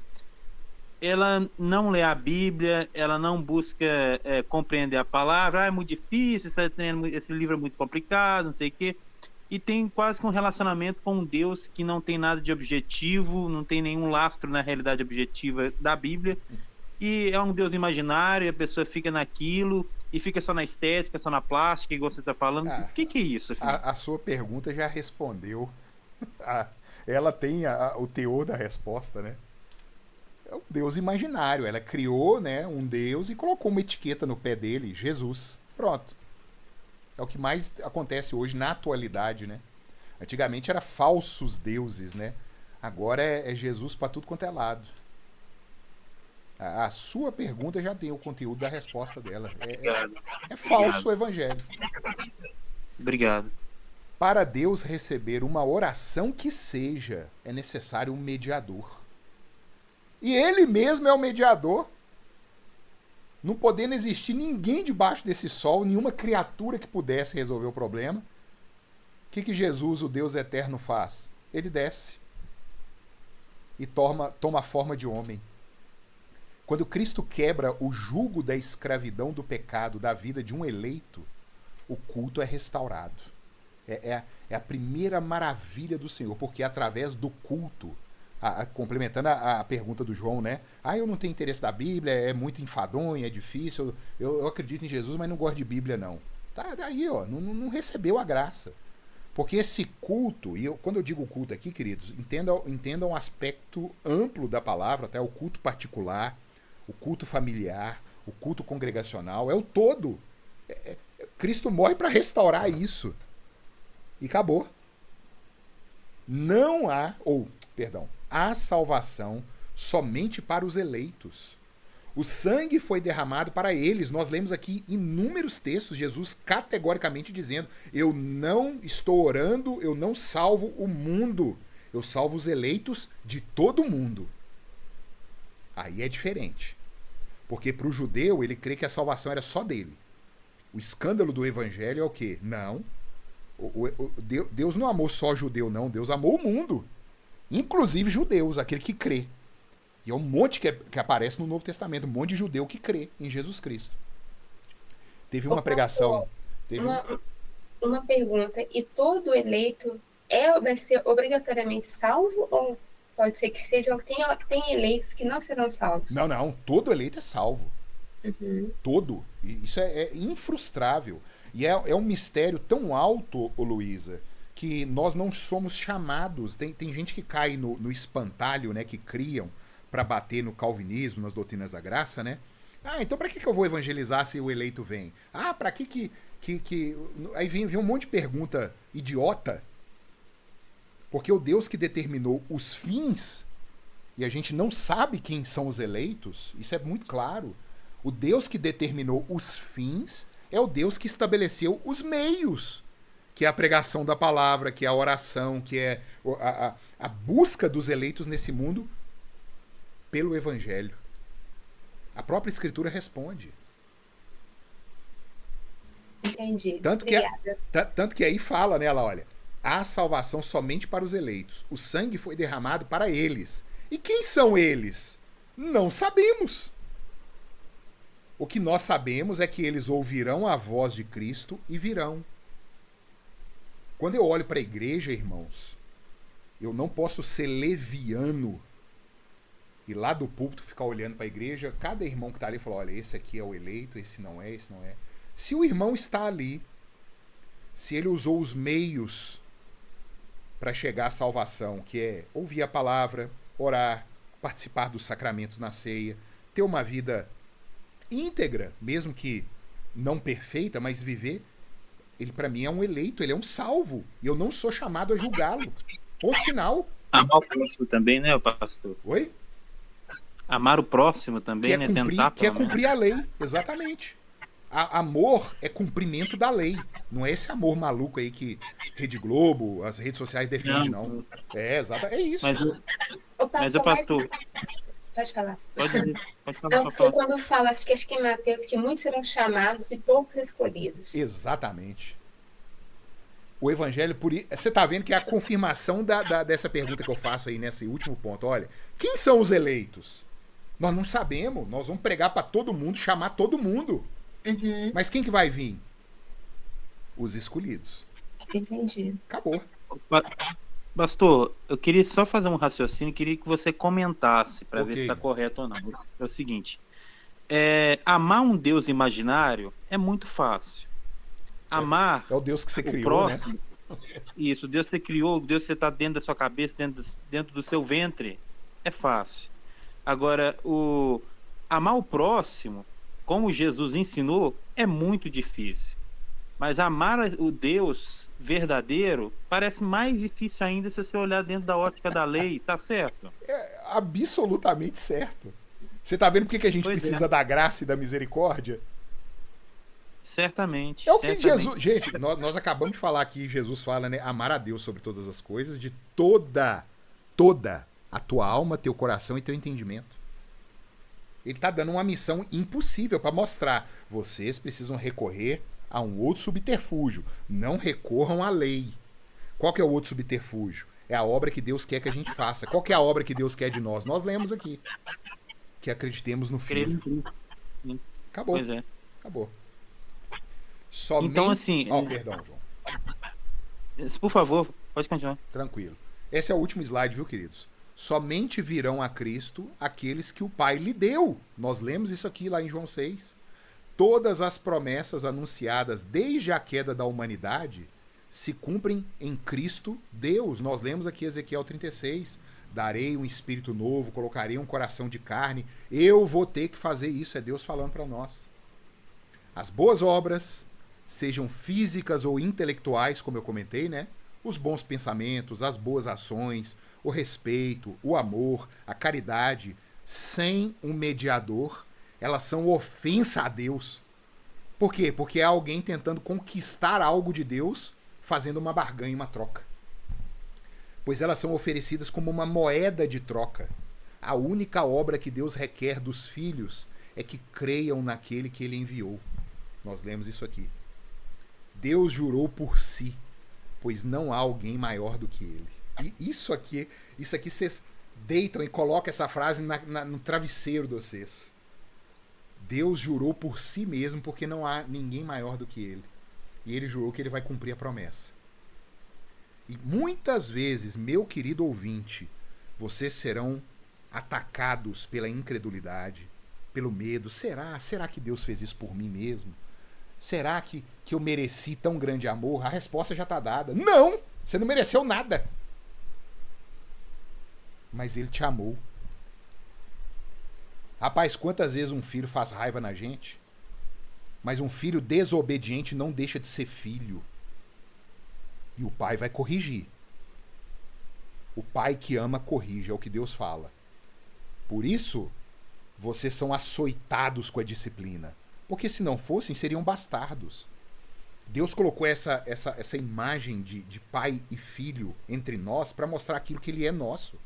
ela não lê a Bíblia, ela não busca compreender a palavra, é muito difícil, esse livro é muito complicado, não sei o quê, e tem quase que um relacionamento com um Deus que não tem nada de objetivo, não tem nenhum lastro na realidade objetiva da Bíblia, e é um Deus imaginário, e a pessoa fica naquilo, e fica só na estética, só na plástica, igual você está falando. O que é isso, filho? A sua pergunta já respondeu. Ela tem o teor da resposta, né? É um Deus imaginário. Ela criou, né, um Deus e colocou uma etiqueta no pé dele, Jesus. Pronto. É o que mais acontece hoje na atualidade, né? Antigamente era falsos deuses, né? Agora é Jesus para tudo quanto é lado. A sua pergunta já tem o conteúdo da resposta dela. É falso o evangelho. Obrigado. Para Deus receber uma oração que seja, é necessário um mediador. E ele mesmo é o mediador. Não podendo existir ninguém debaixo desse sol, nenhuma criatura que pudesse resolver o problema. que Jesus, o Deus eterno, faz? Ele desce e toma a forma de homem. Quando Cristo quebra o jugo da escravidão do pecado da vida de um eleito, o culto é restaurado. É a primeira maravilha do Senhor, porque através do culto, complementando a pergunta do João, né? Eu não tenho interesse da Bíblia, é muito enfadonho, é difícil, eu acredito em Jesus, mas não gosto de Bíblia, não. Tá, daí, ó, não recebeu a graça. Porque esse culto, e quando eu digo culto aqui, queridos, entendam o aspecto amplo da palavra, até o culto particular, o culto familiar, o culto congregacional, é o todo. Cristo morre para restaurar isso. E acabou. Há salvação somente para os eleitos. O sangue foi derramado para eles. Nós lemos aqui inúmeros textos, Jesus categoricamente dizendo: eu não estou orando, eu não salvo o mundo, eu salvo os eleitos de todo o mundo. Aí é diferente. Porque para o judeu, ele crê que a salvação era só dele. O escândalo do evangelho é o quê? Não. Deus não amou só judeu, não. Deus amou o mundo. Inclusive judeus, aquele que crê. E é um monte que aparece no Novo Testamento. Um monte de judeu que crê em Jesus Cristo. Teve uma pregação... Uma pergunta. E todo eleito vai ser obrigatoriamente salvo? Ou pode ser que tem eleitos que não serão salvos? Não. Todo eleito é salvo. Uhum. Todo. Isso é infrustrável. E é um mistério tão alto, Luísa, que nós não somos chamados. Tem gente que cai no espantalho, né, que criam para bater no calvinismo, nas doutrinas da graça, né? Então para que eu vou evangelizar se o eleito vem? Para que... Aí vem um monte de pergunta idiota. Porque o Deus que determinou os fins, e a gente não sabe quem são os eleitos, isso é muito claro. O Deus que determinou os fins é o Deus que estabeleceu os meios, que é a pregação da palavra, que é a oração, que é a busca dos eleitos nesse mundo pelo Evangelho. A própria Escritura responde. Entendi. Tanto que aí fala, né, ela olha, há salvação somente para os eleitos. O sangue foi derramado para eles. E quem são eles? Não sabemos. O que nós sabemos é que eles ouvirão a voz de Cristo e virão. Quando eu olho para a igreja, irmãos, eu não posso ser leviano e lá do púlpito ficar olhando para a igreja, cada irmão que está ali fala, olha, esse aqui é o eleito, esse não é, esse não é. Se o irmão está ali, se ele usou os meios para chegar à salvação, que é ouvir a palavra, orar, participar dos sacramentos na ceia, ter uma vida íntegra, mesmo que não perfeita, mas viver, ele para mim é um eleito, ele é um salvo, e eu não sou chamado a julgá-lo. Ponto final. Amar o próximo também, né, pastor? Oi? Amar o próximo também, né? Quer cumprir a lei, exatamente. Amor é cumprimento da lei. Não é esse amor maluco aí que Rede Globo, as redes sociais defendem, não. Exato, é isso. Mas o pastor... Pode falar. Pode falar. Não, porque quando fala, acho que em Mateus, que muitos serão chamados e poucos escolhidos. Exatamente. O evangelho, você está vendo que é a confirmação dessa pergunta que eu faço aí nesse último ponto. Olha, quem são os eleitos? Nós não sabemos. Nós vamos pregar para todo mundo, chamar todo mundo. Uhum. Mas quem que vai vir? Os escolhidos. Entendi. Acabou. Pastor, eu queria só fazer um raciocínio, queria que você comentasse para ver se está correto ou não. É o seguinte: amar um Deus imaginário é muito fácil. Amar é o Deus que você criou, próximo, né? Isso, Deus que você criou, Deus que você está dentro da sua cabeça, dentro do seu ventre, é fácil. Agora, amar o próximo, como Jesus ensinou, é muito difícil. Mas amar o Deus verdadeiro parece mais difícil ainda se você olhar dentro da ótica da lei, tá certo? É absolutamente certo. Você tá vendo por que a gente precisa da graça e da misericórdia? Certamente. É o que Jesus... Gente, nós acabamos de falar aqui, Jesus fala, né? Amar a Deus sobre todas as coisas, de toda a tua alma, teu coração e teu entendimento. Ele tá dando uma missão impossível para mostrar. Vocês precisam recorrer a um outro subterfúgio. Não recorram à lei. Qual que é o outro subterfúgio? É a obra que Deus quer que a gente faça. Qual que é a obra que Deus quer de nós? Nós lemos aqui. Que acreditemos no Crer em Filho. Cristo. Acabou. Pois é. Acabou. Somente... Então, assim, Perdão, João. Por favor, pode continuar. Tranquilo. Esse é o último slide, viu, queridos? Somente virão a Cristo aqueles que o Pai lhe deu. Nós lemos isso aqui lá em João 6. Todas as promessas anunciadas desde a queda da humanidade se cumprem em Cristo Deus. Nós lemos aqui Ezequiel 36. Darei um espírito novo, colocarei um coração de carne. Eu vou ter que fazer isso, é Deus falando para nós. As boas obras, sejam físicas ou intelectuais, como eu comentei, né? Os bons pensamentos, as boas ações, o respeito, o amor, a caridade, sem um mediador, elas são ofensa a Deus. Por quê? Porque é alguém tentando conquistar algo de Deus, fazendo uma barganha, uma troca. Pois elas são oferecidas como uma moeda de troca. A única obra que Deus requer dos filhos é que creiam naquele que ele enviou. Nós lemos isso aqui. Deus jurou por si, pois não há alguém maior do que ele. E isso aqui vocês deitam e colocam essa frase no travesseiro de vocês. Deus jurou por si mesmo, porque não há ninguém maior do que ele. E ele jurou que ele vai cumprir a promessa. E muitas vezes, meu querido ouvinte, vocês serão atacados pela incredulidade, pelo medo. Será que Deus fez isso por mim mesmo? Será que eu mereci tão grande amor? A resposta já está dada. Não! Você não mereceu nada. Mas ele te amou. Rapaz, quantas vezes um filho faz raiva na gente? Mas um filho desobediente não deixa de ser filho. E o pai vai corrigir. O pai que ama corrige, é o que Deus fala. Por isso, vocês são açoitados com a disciplina. Porque se não fossem, seriam bastardos. Deus colocou essa imagem de pai e filho entre nós para mostrar aquilo que ele é nosso.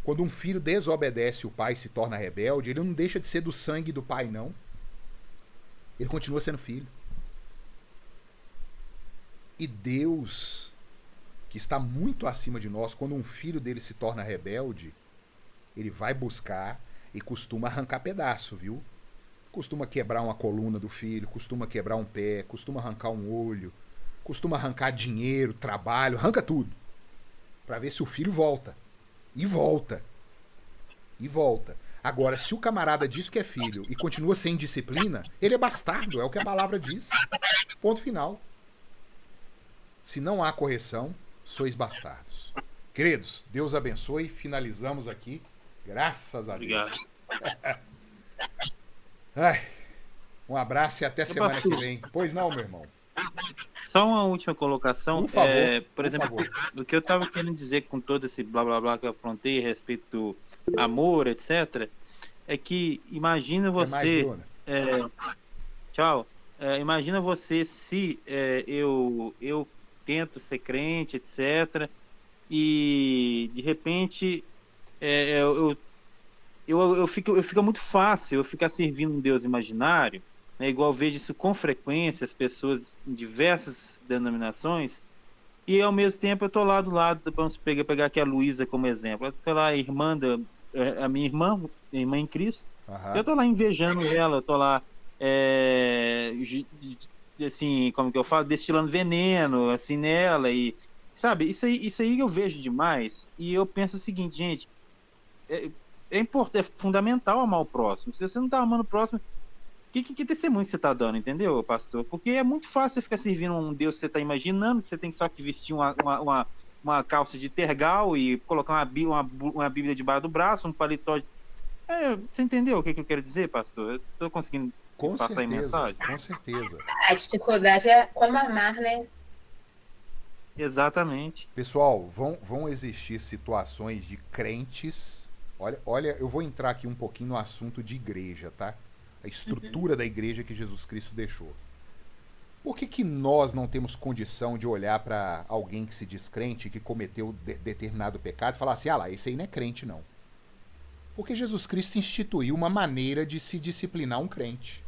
Quando um filho desobedece o pai e se torna rebelde, ele não deixa de ser do sangue do pai, não. Ele continua sendo filho. E Deus, que está muito acima de nós, quando um filho dele se torna rebelde, ele vai buscar e costuma arrancar pedaço, viu? Costuma quebrar uma coluna do filho, costuma quebrar um pé, costuma arrancar um olho, costuma arrancar dinheiro, trabalho, arranca tudo. Para ver se o filho volta. E volta. E volta. Agora, se o camarada diz que é filho e continua sem disciplina, ele é bastardo, é o que a palavra diz. Ponto final. Se não há correção, sois bastardos. Queridos, Deus abençoe. Finalizamos aqui. Graças a Deus. Obrigado. Ai, um abraço e até semana que vem. Pois não, meu irmão. Só uma última colocação. Por favor, por exemplo, o que eu estava querendo dizer com todo esse blá blá blá que eu aprontei a respeito do amor, etc., é que imagina você. Tchau. Imagina você se eu tento ser crente, etc., e de repente fica muito fácil eu ficar servindo um Deus imaginário, né, igual eu vejo isso com frequência, as pessoas em diversas denominações, e ao mesmo tempo eu estou lá do lado, vamos pegar aqui a Luísa como exemplo, eu lá, a minha irmã em Cristo, eu estou lá invejando ela, eu estou lá assim, como que eu falo, destilando veneno assim nela, e sabe, isso aí eu vejo demais, e eu penso o seguinte, gente, é importante, é fundamental amar o próximo. Se você não está amando o próximo, que testemunho que você está dando, entendeu, pastor? Porque é muito fácil você ficar servindo um Deus que você está imaginando, que você tem só que vestir uma calça de tergal e colocar uma Bíblia debaixo do braço, um paletó. Você entendeu o que eu quero dizer, pastor? Eu estou conseguindo passar a mensagem? Com certeza. A dificuldade é como amar, né? Exatamente. Pessoal, vão existir situações de crentes. Olha, eu vou entrar aqui um pouquinho no assunto de igreja, tá? A estrutura da igreja que Jesus Cristo deixou. Por que nós não temos condição de olhar para alguém que se diz crente, que cometeu determinado pecado, e falar assim, lá, esse aí não é crente, não? Porque Jesus Cristo instituiu uma maneira de se disciplinar um crente.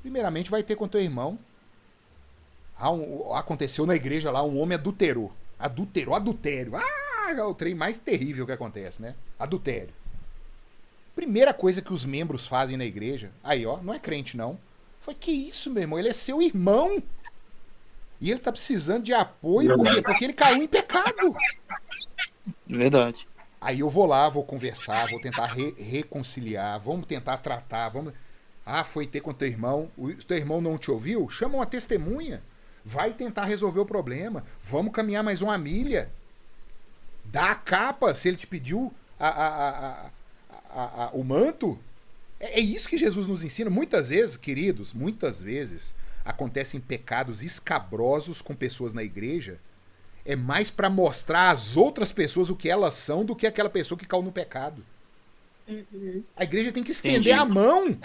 Primeiramente, vai ter com teu irmão. Aconteceu na igreja lá, um homem adulterou. Adultério. É o trem mais terrível que acontece, né? Adultério. Primeira coisa que os membros fazem na igreja, aí ó, não é crente não. Foi, que isso, meu irmão? Ele é seu irmão. E ele tá precisando de apoio, por quê? Porque ele caiu em pecado. Verdade. Aí eu vou lá, vou conversar, vou tentar reconciliar, vamos tentar tratar, vamos... foi ter com teu irmão, o teu irmão não te ouviu? Chama uma testemunha. Vai tentar resolver o problema. Vamos caminhar mais uma milha. Dá a capa, se ele te pediu o manto. É isso que Jesus nos ensina. Muitas vezes, queridos, muitas vezes acontecem pecados escabrosos com pessoas na igreja. É mais para mostrar às outras pessoas o que elas são do que aquela pessoa que caiu no pecado. Uhum. A igreja tem que estender a mão.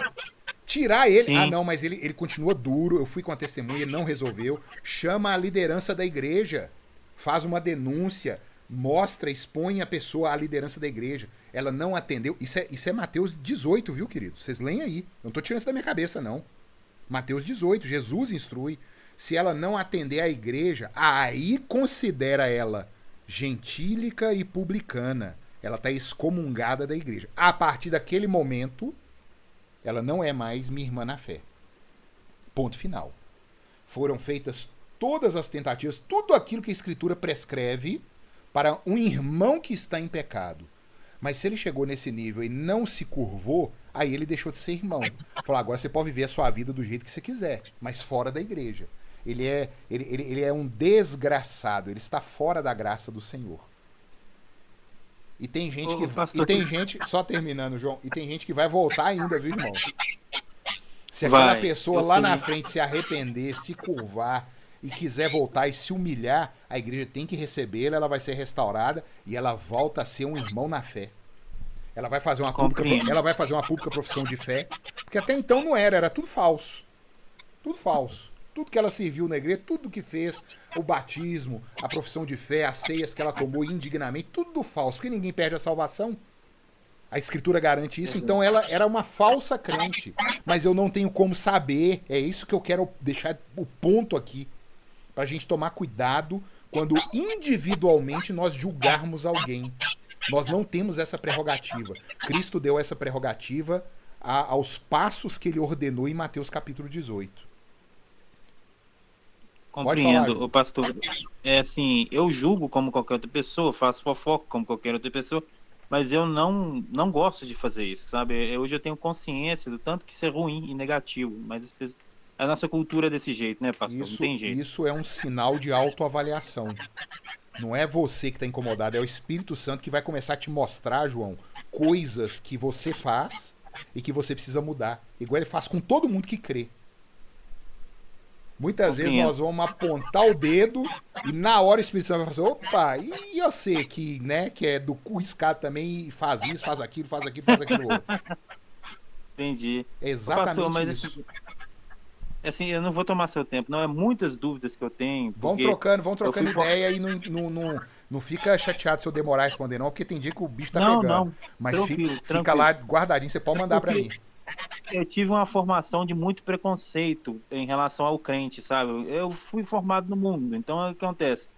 Tirar ele. Sim. Não, mas ele continua duro. Eu fui com a testemunha, ele não resolveu. Chama a liderança da igreja. Faz uma denúncia. Mostra, expõe a pessoa à liderança da igreja. Ela não atendeu. Isso é Mateus 18, viu, querido? Vocês leem aí. Eu não tô tirando isso da minha cabeça, não. Mateus 18. Jesus instrui. Se ela não atender a igreja, aí considera ela gentílica e publicana. Ela está excomungada da igreja. A partir daquele momento, ela não é mais minha irmã na fé. Ponto final. Foram feitas todas as tentativas, tudo aquilo que a Escritura prescreve para um irmão que está em pecado. Mas se ele chegou nesse nível e não se curvou, aí ele deixou de ser irmão. Falou, agora você pode viver a sua vida do jeito que você quiser, mas fora da igreja. Ele é um desgraçado, ele está fora da graça do Senhor. E tem gente só terminando, João, e tem gente que vai voltar ainda, viu, irmãos? Se aquela pessoa lá na frente se arrepender, se curvar e quiser voltar e se humilhar, a igreja tem que recebê-la, ela vai ser restaurada e ela volta a ser um irmão na fé. Ela vai fazer uma pública profissão de fé, porque até então não era tudo falso. Tudo falso. Tudo que ela serviu na igreja, tudo que fez, o batismo, a profissão de fé, as ceias que ela tomou indignamente, tudo falso, porque ninguém perde a salvação. A Escritura garante isso, então ela era uma falsa crente. Mas eu não tenho como saber, é isso que eu quero deixar o ponto aqui, pra gente tomar cuidado quando individualmente nós julgarmos alguém. Nós não temos essa prerrogativa. Cristo deu essa prerrogativa aos passos que ele ordenou em Mateus capítulo 18. Compreendo, pastor. É assim, eu julgo como qualquer outra pessoa, faço fofoca como qualquer outra pessoa, mas eu não gosto de fazer isso, sabe? Hoje eu tenho consciência do tanto que isso é ruim e negativo, mas a nossa cultura é desse jeito, né, pastor? Não tem jeito. Isso é um sinal de autoavaliação. Não é você que está incomodado, é o Espírito Santo que vai começar a te mostrar, João, coisas que você faz e que você precisa mudar. Igual ele faz com todo mundo que crê. Muitas vezes nós vamos apontar o dedo e na hora o Espírito Santo vai fazer, opa, e você que, né, que é do cu riscado também e faz isso, faz aquilo outro. Entendi. É exatamente pastor, mas isso. Assim, eu não vou tomar seu tempo, não, é muitas dúvidas que eu tenho. Vão trocando ideia e não fica chateado se eu demorar a responder não, porque tem dia que o bicho tá pegando. Não, mas fica lá guardadinho, você pode mandar pra mim. Eu tive uma formação de muito preconceito em relação ao crente, sabe? Eu fui formado no mundo, então o que acontece?